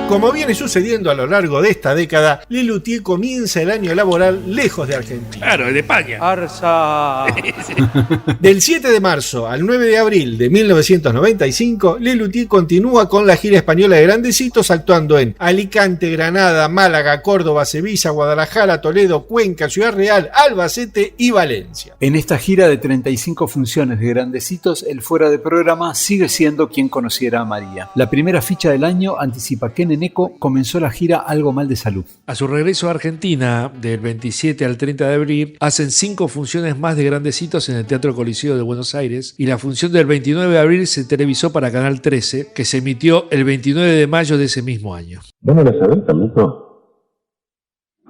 Como viene sucediendo a lo largo de esta década, Lelutier comienza el año laboral lejos de Argentina. Claro, de España. Arsa. Del 7 de marzo al 9 de abril de 1995, Lelutier continúa con la gira española de Grandecitos, actuando en Alicante, Granada, Málaga, Córdoba, Sevilla, Guadalajara, Toledo, Cuenca, Ciudad Real, Albacete y Valencia. En esta gira de 35 funciones de Grandecitos, el fuera de programa sigue siendo Quien conociera a María. La primera ficha del año anticipa que Neneco comenzó la gira Algo mal de salud. A su regreso a Argentina, del 27 al 30 de abril, hacen 5 funciones más de Grandecitos en el Teatro Coliseo de Buenos Aires, y la función del 29 de abril se televisó para Canal 13, que se emitió el 29 de mayo de ese mismo año. ¿Vos no la sabés, Carlito?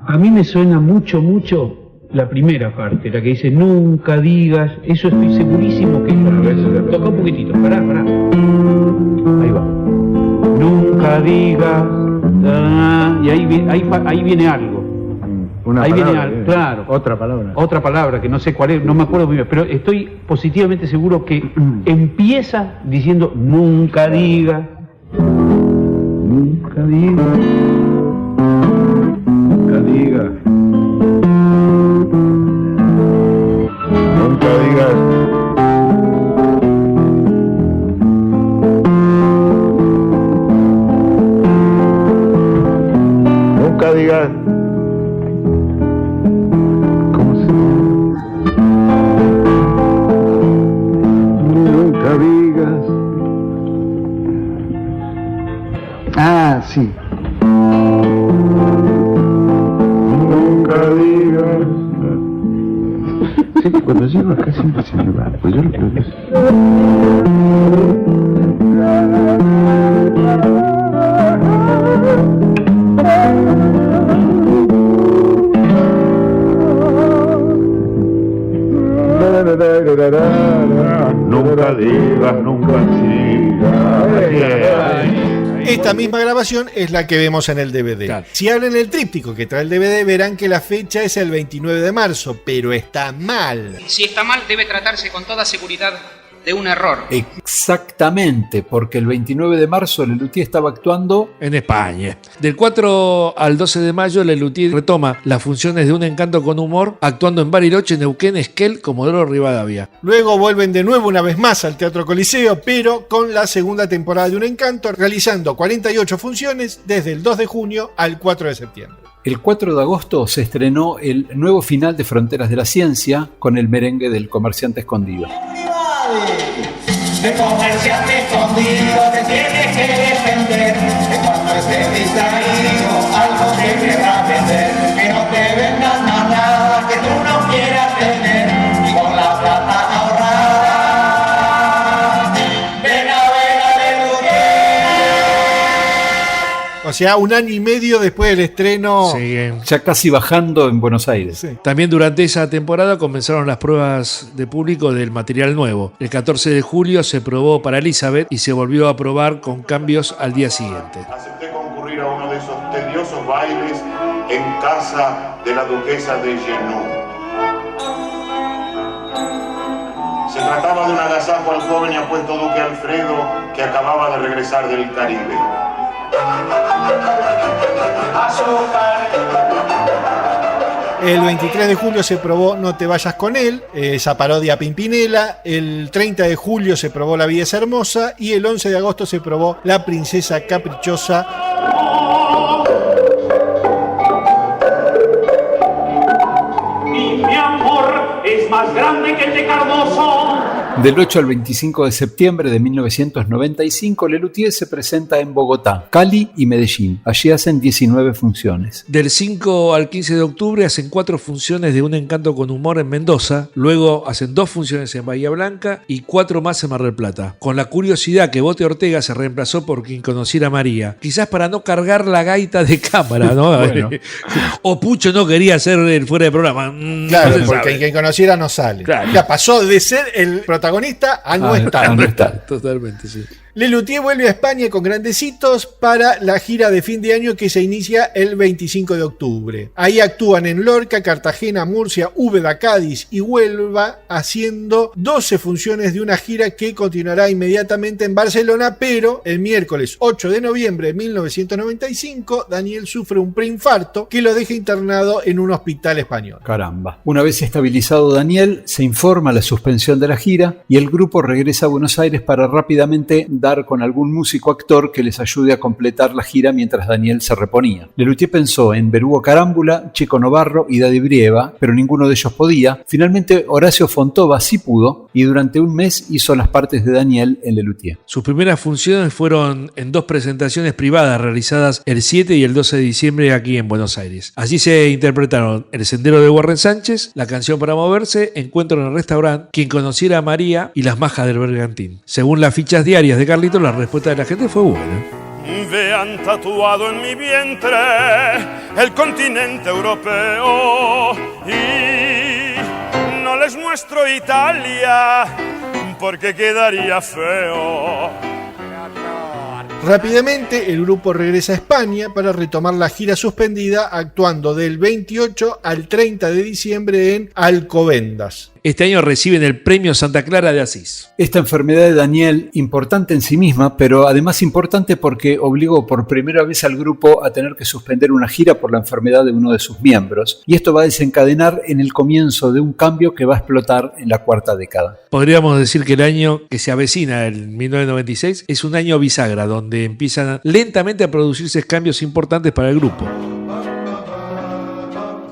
A mí me suena mucho la primera parte, la que dice nunca digas, eso estoy segurísimo que es. Toca un poquitito, pará. Ahí va. Nunca digas, y ahí viene algo. Una ahí palabra, viene algo, claro. Otra palabra que no sé cuál es, no me acuerdo muy bien, pero estoy positivamente seguro que empieza diciendo nunca digas. Nunca digas. Nunca digas. Nunca Sé que cuando llego acá siempre se me va, pues yo lo creo que sí. Nunca digas, nunca sigas. Esta misma grabación es la que vemos en el DVD. Claro. Si abren el tríptico que trae el DVD, verán que la fecha es el 29 de marzo, pero está mal. Si está mal, debe tratarse con toda seguridad de un error. Exactamente, porque el 29 de marzo Lelutier estaba actuando en España. Del 4 al 12 de mayo, Lelutier retoma las funciones de Un encanto con humor, actuando en Bariloche, Neuquén, Esquel, Comodoro Rivadavia. Luego vuelven de nuevo una vez más al Teatro Coliseo, pero con la segunda temporada de Un encanto, realizando 48 funciones desde el 2 de junio al 4 de septiembre. El 4 de agosto se estrenó el nuevo final de Fronteras de la Ciencia con el merengue del Comerciante Escondido. De comerciante escondido te tienes que defender, que cuando estés distraído algo te querrá vender, que no te vendan más nada que tú no quieras tener, y con la plata ahorrada ven a ver a Lelutier. O sea, un año y medio después del estreno. Sí. Ya casi bajando en Buenos Aires. Sí. También durante esa temporada comenzaron las pruebas de público del material nuevo. El 14 de julio se probó para Elizabeth y se volvió a probar con cambios al día siguiente. Acepté concurrir a uno de esos tediosos bailes en casa de la duquesa de Genoux. Se trataba de un agasajo al joven y apuesto duque Alfredo, que acababa de regresar del Caribe. El 23 de julio se probó No te vayas con él, esa parodia a Pimpinela. El 30 de julio se probó La vida es hermosa. Y el 11 de agosto se probó La princesa caprichosa. Mi amor es más grande que el de Cardoso. Del 8 al 25 de septiembre de 1995, Lelutier se presenta en Bogotá, Cali y Medellín. Allí hacen 19 funciones. Del 5 al 15 de octubre hacen 4 funciones de Un encanto con humor en Mendoza, luego hacen 2 funciones en Bahía Blanca y 4 más en Mar del Plata. Con la curiosidad que Bote Ortega se reemplazó por Quien conociera a María, quizás para no cargar la gaita de cámara, ¿no? Bueno. O Pucho no quería hacer el fuera de programa. Claro, no porque Quien conociera no sale. Claro. Ya pasó de ser el protagonista a no estar. Totalmente, sí. Lelutier vuelve a España con Grandecitos para la gira de fin de año que se inicia el 25 de octubre. Ahí actúan en Lorca, Cartagena, Murcia, Úbeda, Cádiz y Huelva, haciendo 12 funciones de una gira que continuará inmediatamente en Barcelona, pero el miércoles 8 de noviembre de 1995, Daniel sufre un preinfarto que lo deja internado en un hospital español. Caramba. Una vez estabilizado Daniel, se informa la suspensión de la gira y el grupo regresa a Buenos Aires para rápidamente dar con algún músico actor que les ayude a completar la gira mientras Daniel se reponía. Lelutier pensó en Berugo Carámbula, Chico Novarro y Daddy Brieva, pero ninguno de ellos podía. Finalmente Horacio Fontova sí pudo y durante un mes hizo las partes de Daniel en Lelutier. Sus primeras funciones fueron en 2 presentaciones privadas realizadas el 7 y el 12 de diciembre aquí en Buenos Aires. Allí se interpretaron El sendero de Warren Sánchez, La canción para moverse, Encuentro en el restaurante, Quien conociera a María y Las majas del bergantín. Según las fichas diarias de Carlitos, la respuesta de la gente fue buena. Vean tatuado en mi vientre el continente europeo y no les muestro Italia porque quedaría feo. Rápidamente el grupo regresa a España para retomar la gira suspendida, actuando del 28 al 30 de diciembre en Alcobendas. Este año reciben el Premio Santa Clara de Asís. Esta enfermedad de Daniel, importante en sí misma, pero además importante porque obligó por primera vez al grupo a tener que suspender una gira por la enfermedad de uno de sus miembros. Y esto va a desencadenar en el comienzo de un cambio que va a explotar en la 4ª década. Podríamos decir que el año que se avecina, el 1996, es un año bisagra, donde empiezan lentamente a producirse cambios importantes para el grupo.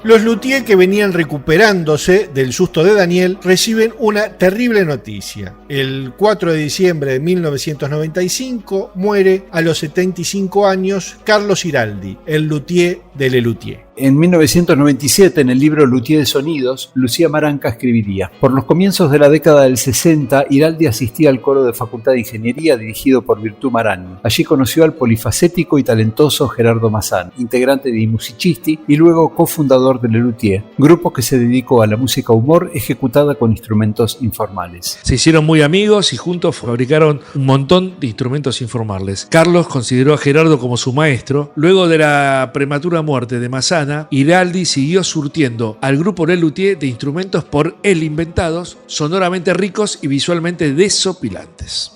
Los Luthier, que venían recuperándose del susto de Daniel, reciben una terrible noticia. El 4 de diciembre de 1995 muere a los 75 años Carlos Iraldi, el luthier de Lelutier. En 1997, en el libro Luthier de Sonidos, Lucía Maranca escribiría: por los comienzos de la década del 60, Iraldi asistía al coro de Facultad de Ingeniería dirigido por Virtù Marani. Allí conoció al polifacético y talentoso Gerardo Mazzán, integrante de I Musicisti y luego cofundador de Le Luthier, grupo que se dedicó a la música humor ejecutada con instrumentos informales. Se hicieron muy amigos y juntos fabricaron un montón de instrumentos informales. Carlos consideró a Gerardo como su maestro. Luego de la prematura muerte de Mazzana, Iraldi siguió surtiendo al grupo Le Luthier de instrumentos por él inventados, sonoramente ricos y visualmente desopilantes.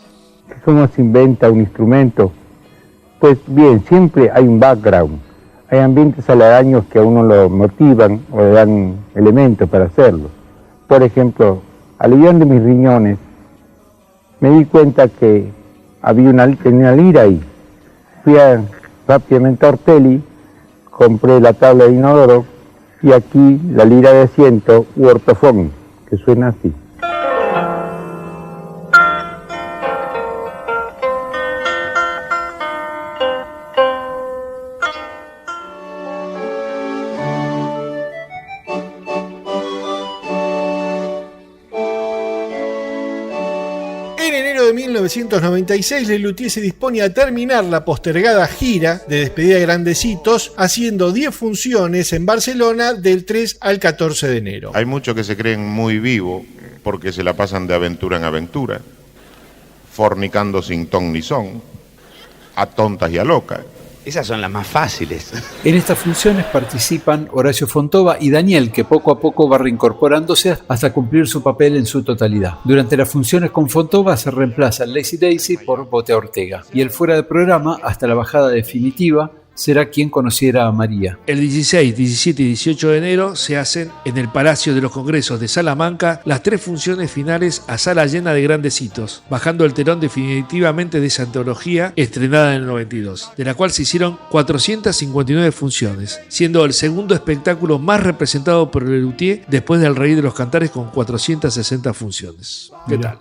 ¿Cómo se inventa un instrumento? Pues bien, siempre hay un background. Hay ambientes aledaños que a uno lo motivan o le dan elementos para hacerlo. Por ejemplo, aliviando mis riñones, me di cuenta que tenía una lira ahí. Fui rápidamente a Ortelli, compré la tabla de inodoro y aquí la lira de asiento u ortofón, que suena así. En enero de 1996, Le Luthier se dispone a terminar la postergada gira de despedida de Grandecitos, haciendo 10 funciones en Barcelona del 3 al 14 de enero. Hay muchos que se creen muy vivos porque se la pasan de aventura en aventura, fornicando sin ton ni son, a tontas y a locas. Esas son las más fáciles. En estas funciones participan Horacio Fontova y Daniel, que poco a poco va reincorporándose hasta cumplir su papel en su totalidad. Durante las funciones con Fontova se reemplaza Lazy Daisy por Bote Ortega, y el fuera de programa, hasta la bajada definitiva, será quien conociera a María. El 16, 17 y 18 de enero se hacen en el Palacio de los Congresos de Salamanca las 3 funciones finales a sala llena de Grandecitos, bajando el telón definitivamente de esa antología estrenada en el 92, de la cual se hicieron 459 funciones, siendo el segundo espectáculo más representado por Le Luthier después del Rey de los Cantares con 460 funciones. ¿Qué tal?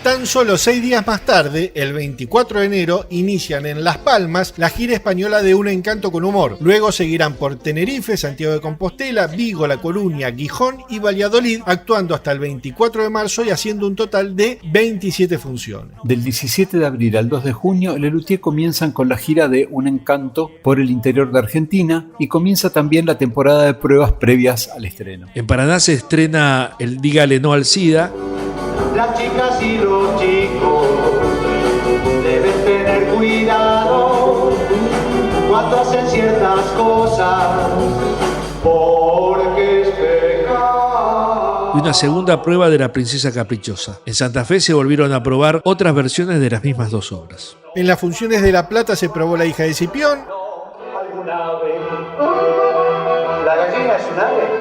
Tan solo 6 días más tarde, el 24 de enero, inician en Las Palmas la gira española de Un Encanto con Humor. Luego seguirán por Tenerife, Santiago de Compostela, Vigo, La Coruña, Gijón y Valladolid, actuando hasta el 24 de marzo y haciendo un total de 27 funciones. Del 17 de abril al 2 de junio, Le Luthier comienzan con la gira de Un Encanto por el interior de Argentina y comienza también la temporada de pruebas previas al estreno. En Paraná se estrena el Dígale No al SIDA. Las chicas y los chicos deben tener cuidado cuando hacen ciertas cosas, porque es pecado. Y una segunda prueba de La Princesa Caprichosa. En Santa Fe se volvieron a probar otras versiones de las mismas 2 obras. En las funciones de La Plata se probó La hija de Cipión. ¿Alguna ave? ¿La gallina es un ave?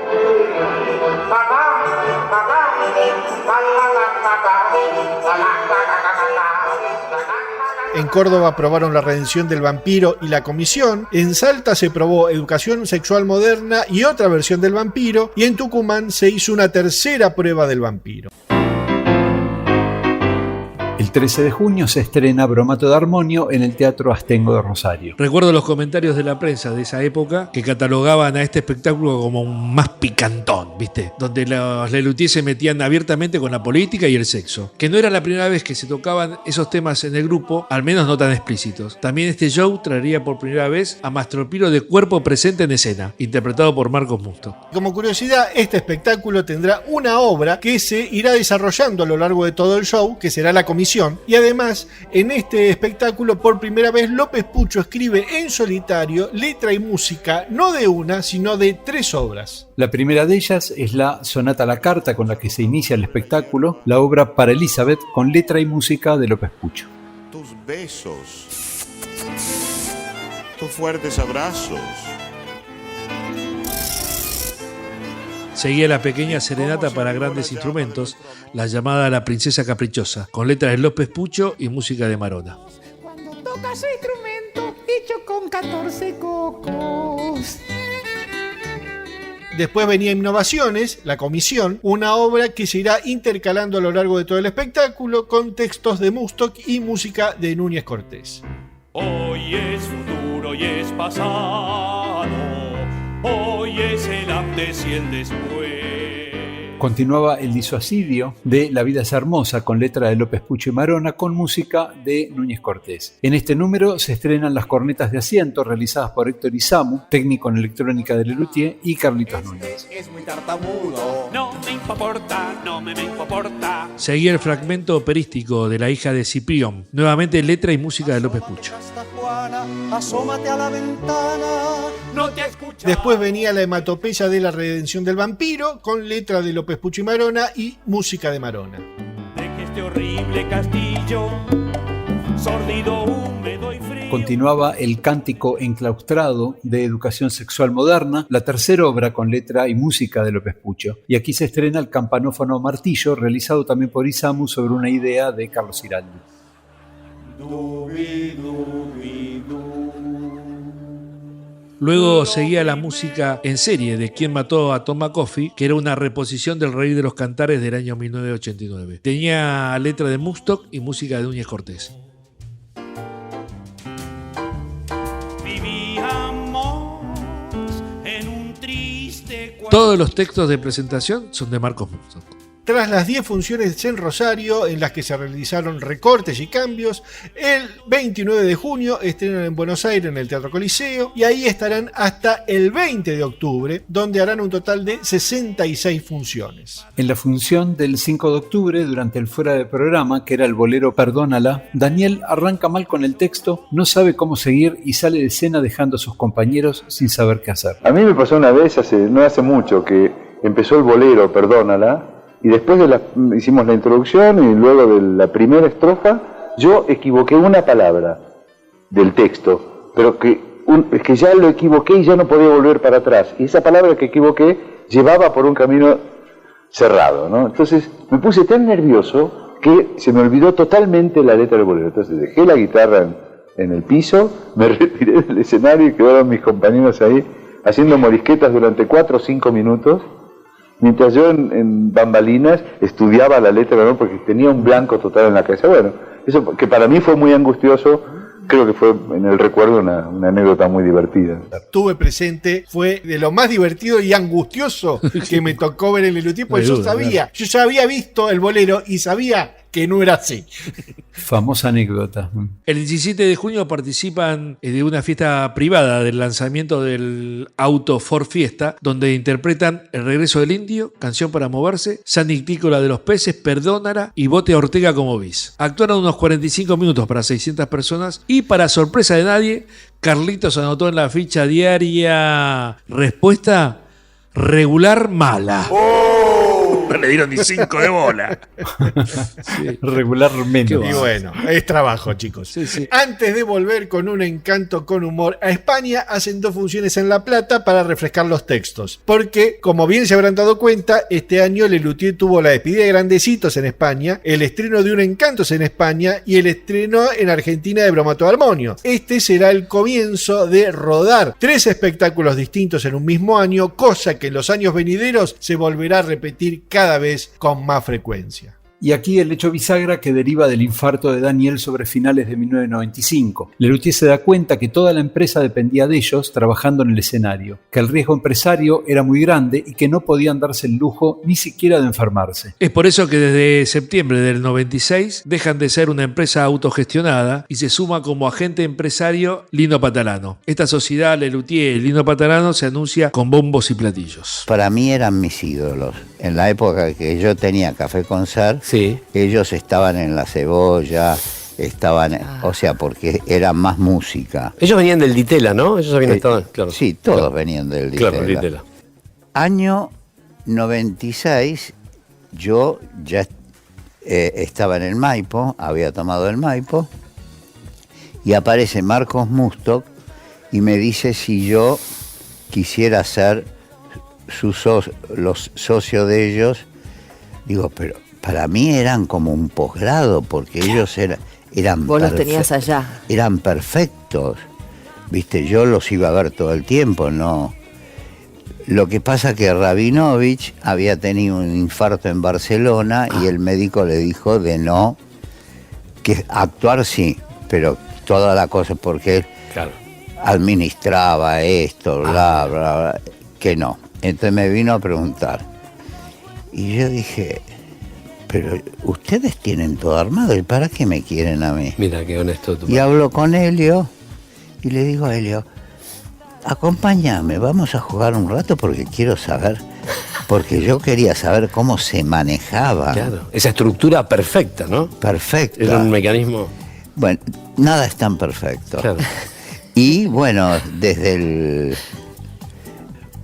En Córdoba probaron La redención del vampiro y La comisión. En Salta se probó Educación sexual moderna y otra versión del vampiro. Y en Tucumán se hizo una tercera prueba del vampiro. El 13 de junio se estrena Bromato de Armonio en el Teatro Astengo de Rosario. Recuerdo los comentarios de la prensa de esa época que catalogaban a este espectáculo como un más picantón, ¿viste? Donde los Le Luthier se metían abiertamente con la política y el sexo. Que no era la primera vez que se tocaban esos temas en el grupo, al menos no tan explícitos. También este show traería por primera vez a Mastropiro de cuerpo presente en escena, interpretado por Marcos Musto. Como curiosidad, este espectáculo tendrá una obra que se irá desarrollando a lo largo de todo el show, que será La comisión. Y además, en este espectáculo, por primera vez, López Pucho escribe en solitario letra y música, no de una, sino de 3 obras. La primera de ellas es la Sonata a la Carta, con la que se inicia el espectáculo, la obra para Elizabeth, con letra y música de López Pucho. Tus besos, tus fuertes abrazos. Seguía la pequeña serenata para grandes instrumentos, la llamada La Princesa Caprichosa, con letras de López Pucho y música de Marona. Cuando tocas instrumento hecho con 14 cocos. Después venía Innovaciones, La Comisión, una obra que se irá intercalando a lo largo de todo el espectáculo con textos de Mustock y música de Núñez Cortés. Hoy es futuro y es pasado, hoy es el antes y el después. Continuaba El disuasidio de La vida es hermosa, con letra de López Pucho y Marona, con música de Núñez Cortés. En este número se estrenan las cornetas de asiento realizadas por Héctor Isamu, técnico en electrónica de Lelutier, y Carlitos Núñez. Es muy tartamudo, no me importa, no me importa. Seguía el fragmento operístico de La hija de Ciprión, nuevamente letra y música de López Pucho. Asómate a la ventana, no te escucho. Después venía La hematopeya de la redención del vampiro, con letra de López Pucho y Marona y música de Marona. De que este horrible castillo, sórdido, húmedo y frío. Continuaba El cántico enclaustrado de Educación Sexual Moderna, la tercera obra con letra y música de López Pucho. Y aquí se estrena El campanófono martillo, realizado también por Isamu sobre una idea de Carlos Giraldi. Luego seguía la música en serie de Quién mató a Tom McCoffey, que era una reposición del Rey de los Cantares del año 1989. Tenía letra de Mustock y música de Núñez Cortés. Vivíamos en un triste... Todos los textos de presentación son de Marcos Mustock. Tras las 10 funciones en Rosario, en las que se realizaron recortes y cambios, el 29 de junio estrenan en Buenos Aires en el Teatro Coliseo y ahí estarán hasta el 20 de octubre, donde harán un total de 66 funciones. En la función del 5 de octubre, durante el fuera de programa, que era el bolero Perdónala, Daniel arranca mal con el texto, no sabe cómo seguir y sale de escena dejando a sus compañeros sin saber qué hacer. A mí me pasó una vez, no hace mucho, que empezó el bolero Perdónala, y después hicimos la introducción y luego de la primera estrofa, yo equivoqué una palabra del texto, pero es que ya lo equivoqué y ya no podía volver para atrás. Y esa palabra que equivoqué llevaba por un camino cerrado, ¿no? Entonces me puse tan nervioso que se me olvidó totalmente la letra del bolero. Entonces dejé la guitarra en el piso, me retiré del escenario y quedaron mis compañeros ahí haciendo morisquetas durante 4 o 5 minutos. Mientras yo en bambalinas estudiaba la letra, ¿no? Porque tenía un blanco total en la cabeza. Bueno, eso que para mí fue muy angustioso, creo que fue en el recuerdo una anécdota muy divertida. Tuve presente, fue de lo más divertido y angustioso que me tocó ver en el Lelutier, porque yo ya había visto el bolero y sabía que no era así. Famosa anécdota. El 17 de junio participan de una fiesta privada del lanzamiento del auto Ford Fiesta, donde interpretan El regreso del indio, Canción para moverse, San Nictícola de los peces, Perdónala y Bote a Ortega como bis. Actuaron unos 45 minutos para 600 personas y, para sorpresa de nadie, Carlitos anotó en la ficha diaria respuesta regular mala. No le dieron ni 5 de bola. Sí. Regularmente. Y bueno, es trabajo, chicos. Sí, sí. Antes de volver con un encanto con humor a España, hacen 2 funciones en La Plata para refrescar los textos. Porque, como bien se habrán dado cuenta, este año Lelutier tuvo la despedida de Grandecitos en España, el estreno de Un Encantos en España y el estreno en Argentina de Bromato Armonio. Este será el comienzo de rodar 3 espectáculos distintos en un mismo año, cosa que en los años venideros se volverá a repetir cada vez con más frecuencia. Y aquí el hecho bisagra que deriva del infarto de Daniel sobre finales de 1995. Lelutier se da cuenta que toda la empresa dependía de ellos trabajando en el escenario, que el riesgo empresario era muy grande y que no podían darse el lujo ni siquiera de enfermarse. Es por eso que desde septiembre del 96 dejan de ser una empresa autogestionada y se suma como agente empresario Lino Patalano. Esta sociedad Lelutier y Lino Patalano se anuncia con bombos y platillos. Para mí eran mis ídolos. En la época que yo tenía Café Concert, sí, ellos estaban en La Cebolla, o sea, porque era más música. Ellos venían del Ditela, ¿no? Ellos habían estado, claro. Sí, todos venían del Ditela. Claro, Ditela. Año 96, yo ya estaba en el Maipo, había tomado el Maipo, y aparece Marcos Mustock y me dice si yo quisiera ser los socios de ellos. Digo, pero para mí eran como un posgrado, porque ellos eran vos los tenías allá. Eran perfectos, viste, yo los iba a ver todo el tiempo, no. Lo que pasa que Rabinovich había tenido un infarto en Barcelona y el médico le dijo de no, que actuar sí, pero toda la cosa, porque él administraba esto, bla, bla, bla, que no. Entonces me vino a preguntar. Y yo dije, pero ustedes tienen todo armado, ¿y para qué me quieren a mí? Mira, qué honesto tú. Y hablo con Helio y le digo a Helio, acompáñame, vamos a jugar un rato porque quiero saber, porque yo quería saber cómo se manejaba. Claro, esa estructura perfecta, ¿no? Perfecta. Era un mecanismo... Bueno, nada es tan perfecto. Claro. Y bueno, desde el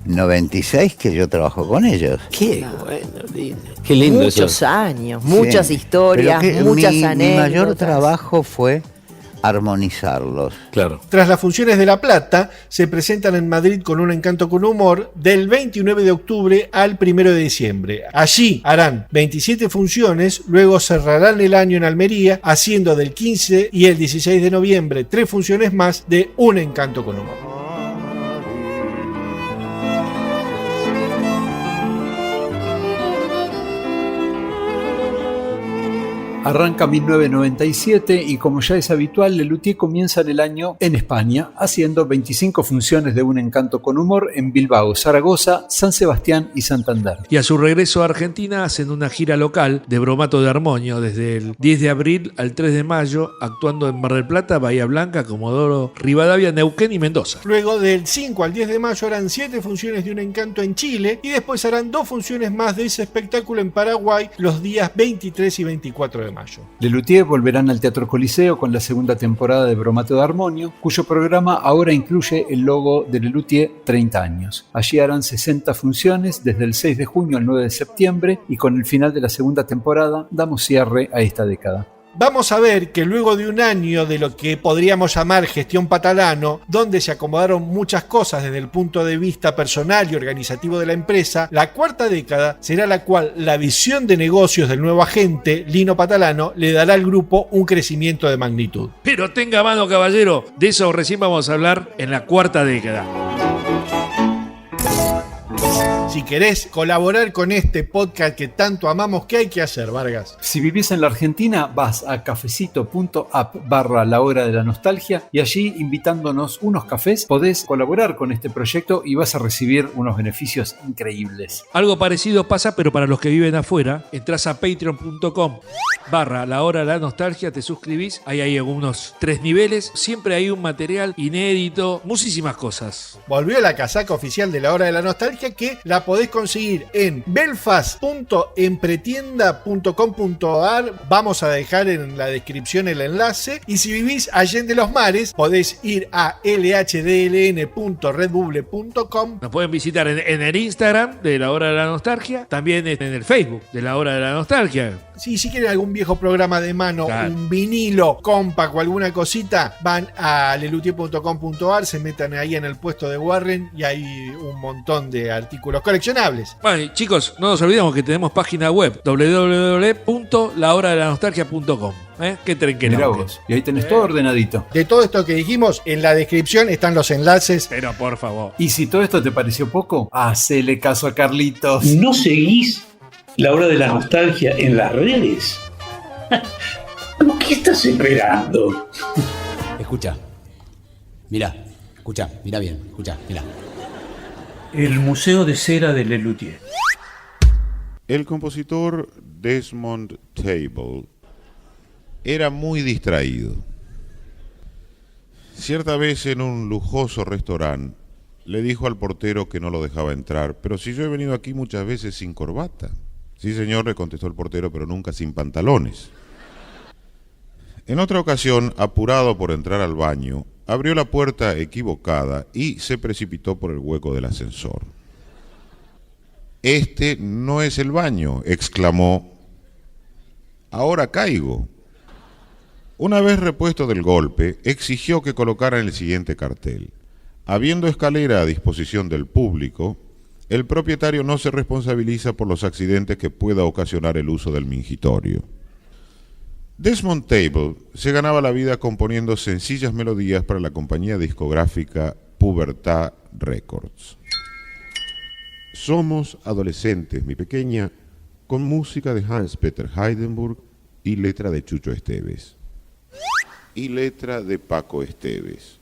96 que yo trabajo con ellos. Qué bueno, lindo. Qué lindo muchos eso. años, muchas historias, Pero muchas mi mayor anécdotas. trabajo fue armonizarlos. Claro. Tras las funciones de La Plata, se presentan en Madrid con Un encanto con humor del 29 de octubre al 1 de diciembre. Allí harán 27 funciones, luego cerrarán el año en Almería, haciendo del 15 y el 16 de noviembre 3 funciones más de Un encanto con humor. Arranca 1997 y como ya es habitual, Lelutier comienza el año en España, haciendo 25 funciones de Un encanto con humor en Bilbao, Zaragoza, San Sebastián y Santander. Y a su regreso a Argentina hacen una gira local de Bromato de Armonio desde el 10 de abril al 3 de mayo, actuando en Mar del Plata, Bahía Blanca, Comodoro Rivadavia, Neuquén y Mendoza. Luego del 5 al 10 de mayo harán 7 funciones de Un encanto en Chile y después harán 2 funciones más de ese espectáculo en Paraguay los días 23 y 24 de mayo. Lelutier volverán al Teatro Coliseo con la segunda temporada de Bromato de Armonio, cuyo programa ahora incluye el logo de Lelutier 30 años. Allí harán 60 funciones desde el 6 de junio al 9 de septiembre y con el final de la segunda temporada damos cierre a esta década. Vamos a ver que luego de un año de lo que podríamos llamar gestión Patalano, donde se acomodaron muchas cosas desde el punto de vista personal y organizativo de la empresa, la cuarta década será la cual la visión de negocios del nuevo agente, Lino Patalano, le dará al grupo un crecimiento de magnitud. Pero tenga mano, caballero, de eso recién vamos a hablar en la cuarta década. Si querés colaborar con este podcast que tanto amamos, ¿qué hay que hacer, Vargas? Si vivís en la Argentina, vas a cafecito.app/La Hora de la Nostalgia y allí, invitándonos unos cafés, podés colaborar con este proyecto y vas a recibir unos beneficios increíbles. Algo parecido pasa, pero para los que viven afuera, entras a patreon.com/La Hora de la Nostalgia, te suscribís, ahí hay algunos 3 niveles, siempre hay un material inédito, muchísimas cosas. Volvió la casaca oficial de La Hora de la Nostalgia, que la podés conseguir en belfast.empretienda.com.ar. Vamos a dejar en la descripción el enlace. Y si vivís allende los mares, podés ir a lhdln.redbubble.com. Nos pueden visitar en el Instagram de La Hora de la Nostalgia, también en el Facebook de La Hora de la Nostalgia. Sí, si quieren algún viejo programa de mano, claro, un vinilo, compact o alguna cosita, van a lelutier.com.ar, se metan ahí en el puesto de Warren y hay un montón de artículos coleccionables. Bueno, chicos, no nos olvidemos que tenemos página web www.lahoradelanostalgia.com. ¿Qué trenquero? Y ahí tenés todo ordenadito. De todo esto que dijimos, en la descripción están los enlaces. Pero por favor. Y si todo esto te pareció poco, hacele caso a Carlitos. ¿No seguís La Hora de la Nostalgia en las redes? ¿Qué estás esperando? Escucha. Mirá bien, mirá. El Museo de Cera de Lelutier. El compositor Desmond Table era muy distraído. Cierta vez en un lujoso restaurante le dijo al portero que no lo dejaba entrar, pero si yo he venido aquí muchas veces sin corbata. Sí, señor, le contestó el portero, pero nunca sin pantalones. En otra ocasión, apurado por entrar al baño, abrió la puerta equivocada y se precipitó por el hueco del ascensor. «Este no es el baño», exclamó. «Ahora caigo». Una vez repuesto del golpe, exigió que colocaran el siguiente cartel: «Habiendo escalera a disposición del público, el propietario no se responsabiliza por los accidentes que pueda ocasionar el uso del mingitorio». Desmond Table se ganaba la vida componiendo sencillas melodías para la compañía discográfica Pubertad Records. Somos adolescentes, mi pequeña, con música de Hans-Peter Heidenburg y letra de Chucho Esteves. Y letra de Paco Esteves.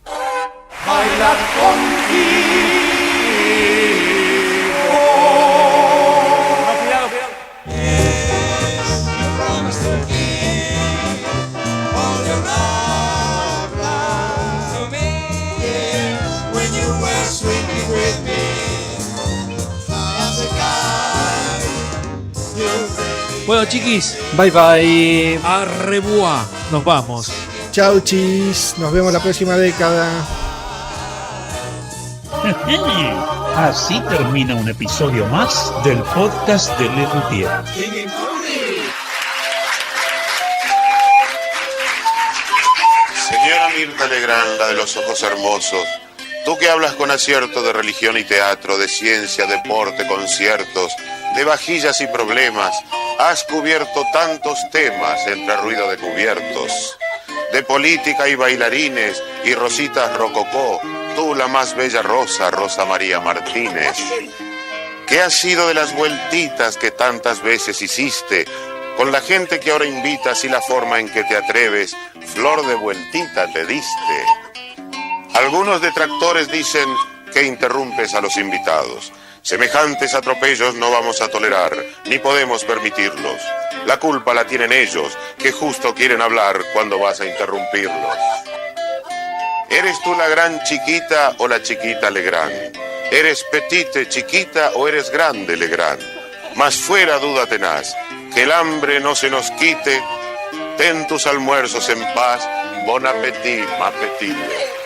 Bailar contigo. Bueno, chiquis. Bye bye. A revoir. Nos vamos. Chau, chis. Nos vemos la próxima década. Así termina un episodio más del podcast de Le Luthier. Señora Mirta Legrand, la de los ojos hermosos, tú que hablas con acierto de religión y teatro, de ciencia, deporte, conciertos, de vajillas y problemas, has cubierto tantos temas entre ruido de cubiertos, de política y bailarines y rositas rococó, tú la más bella Rosa, Rosa María Martínez. ¿Qué ha sido de las vueltitas que tantas veces hiciste con la gente que ahora invitas y la forma en que te atreves, flor de vueltita te diste? Algunos detractores dicen que interrumpes a los invitados. Semejantes atropellos no vamos a tolerar, ni podemos permitirlos. La culpa la tienen ellos, que justo quieren hablar cuando vas a interrumpirlos. ¿Eres tú la gran chiquita o la chiquita Legrand? ¿Eres petite chiquita o eres grande Legrand? Mas fuera duda tenaz, que el hambre no se nos quite. Ten tus almuerzos en paz, bon appétit, ma petite.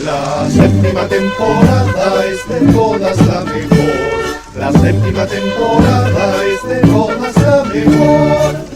La séptima temporada es de todas la mejor. La séptima temporada es de todas la mejor.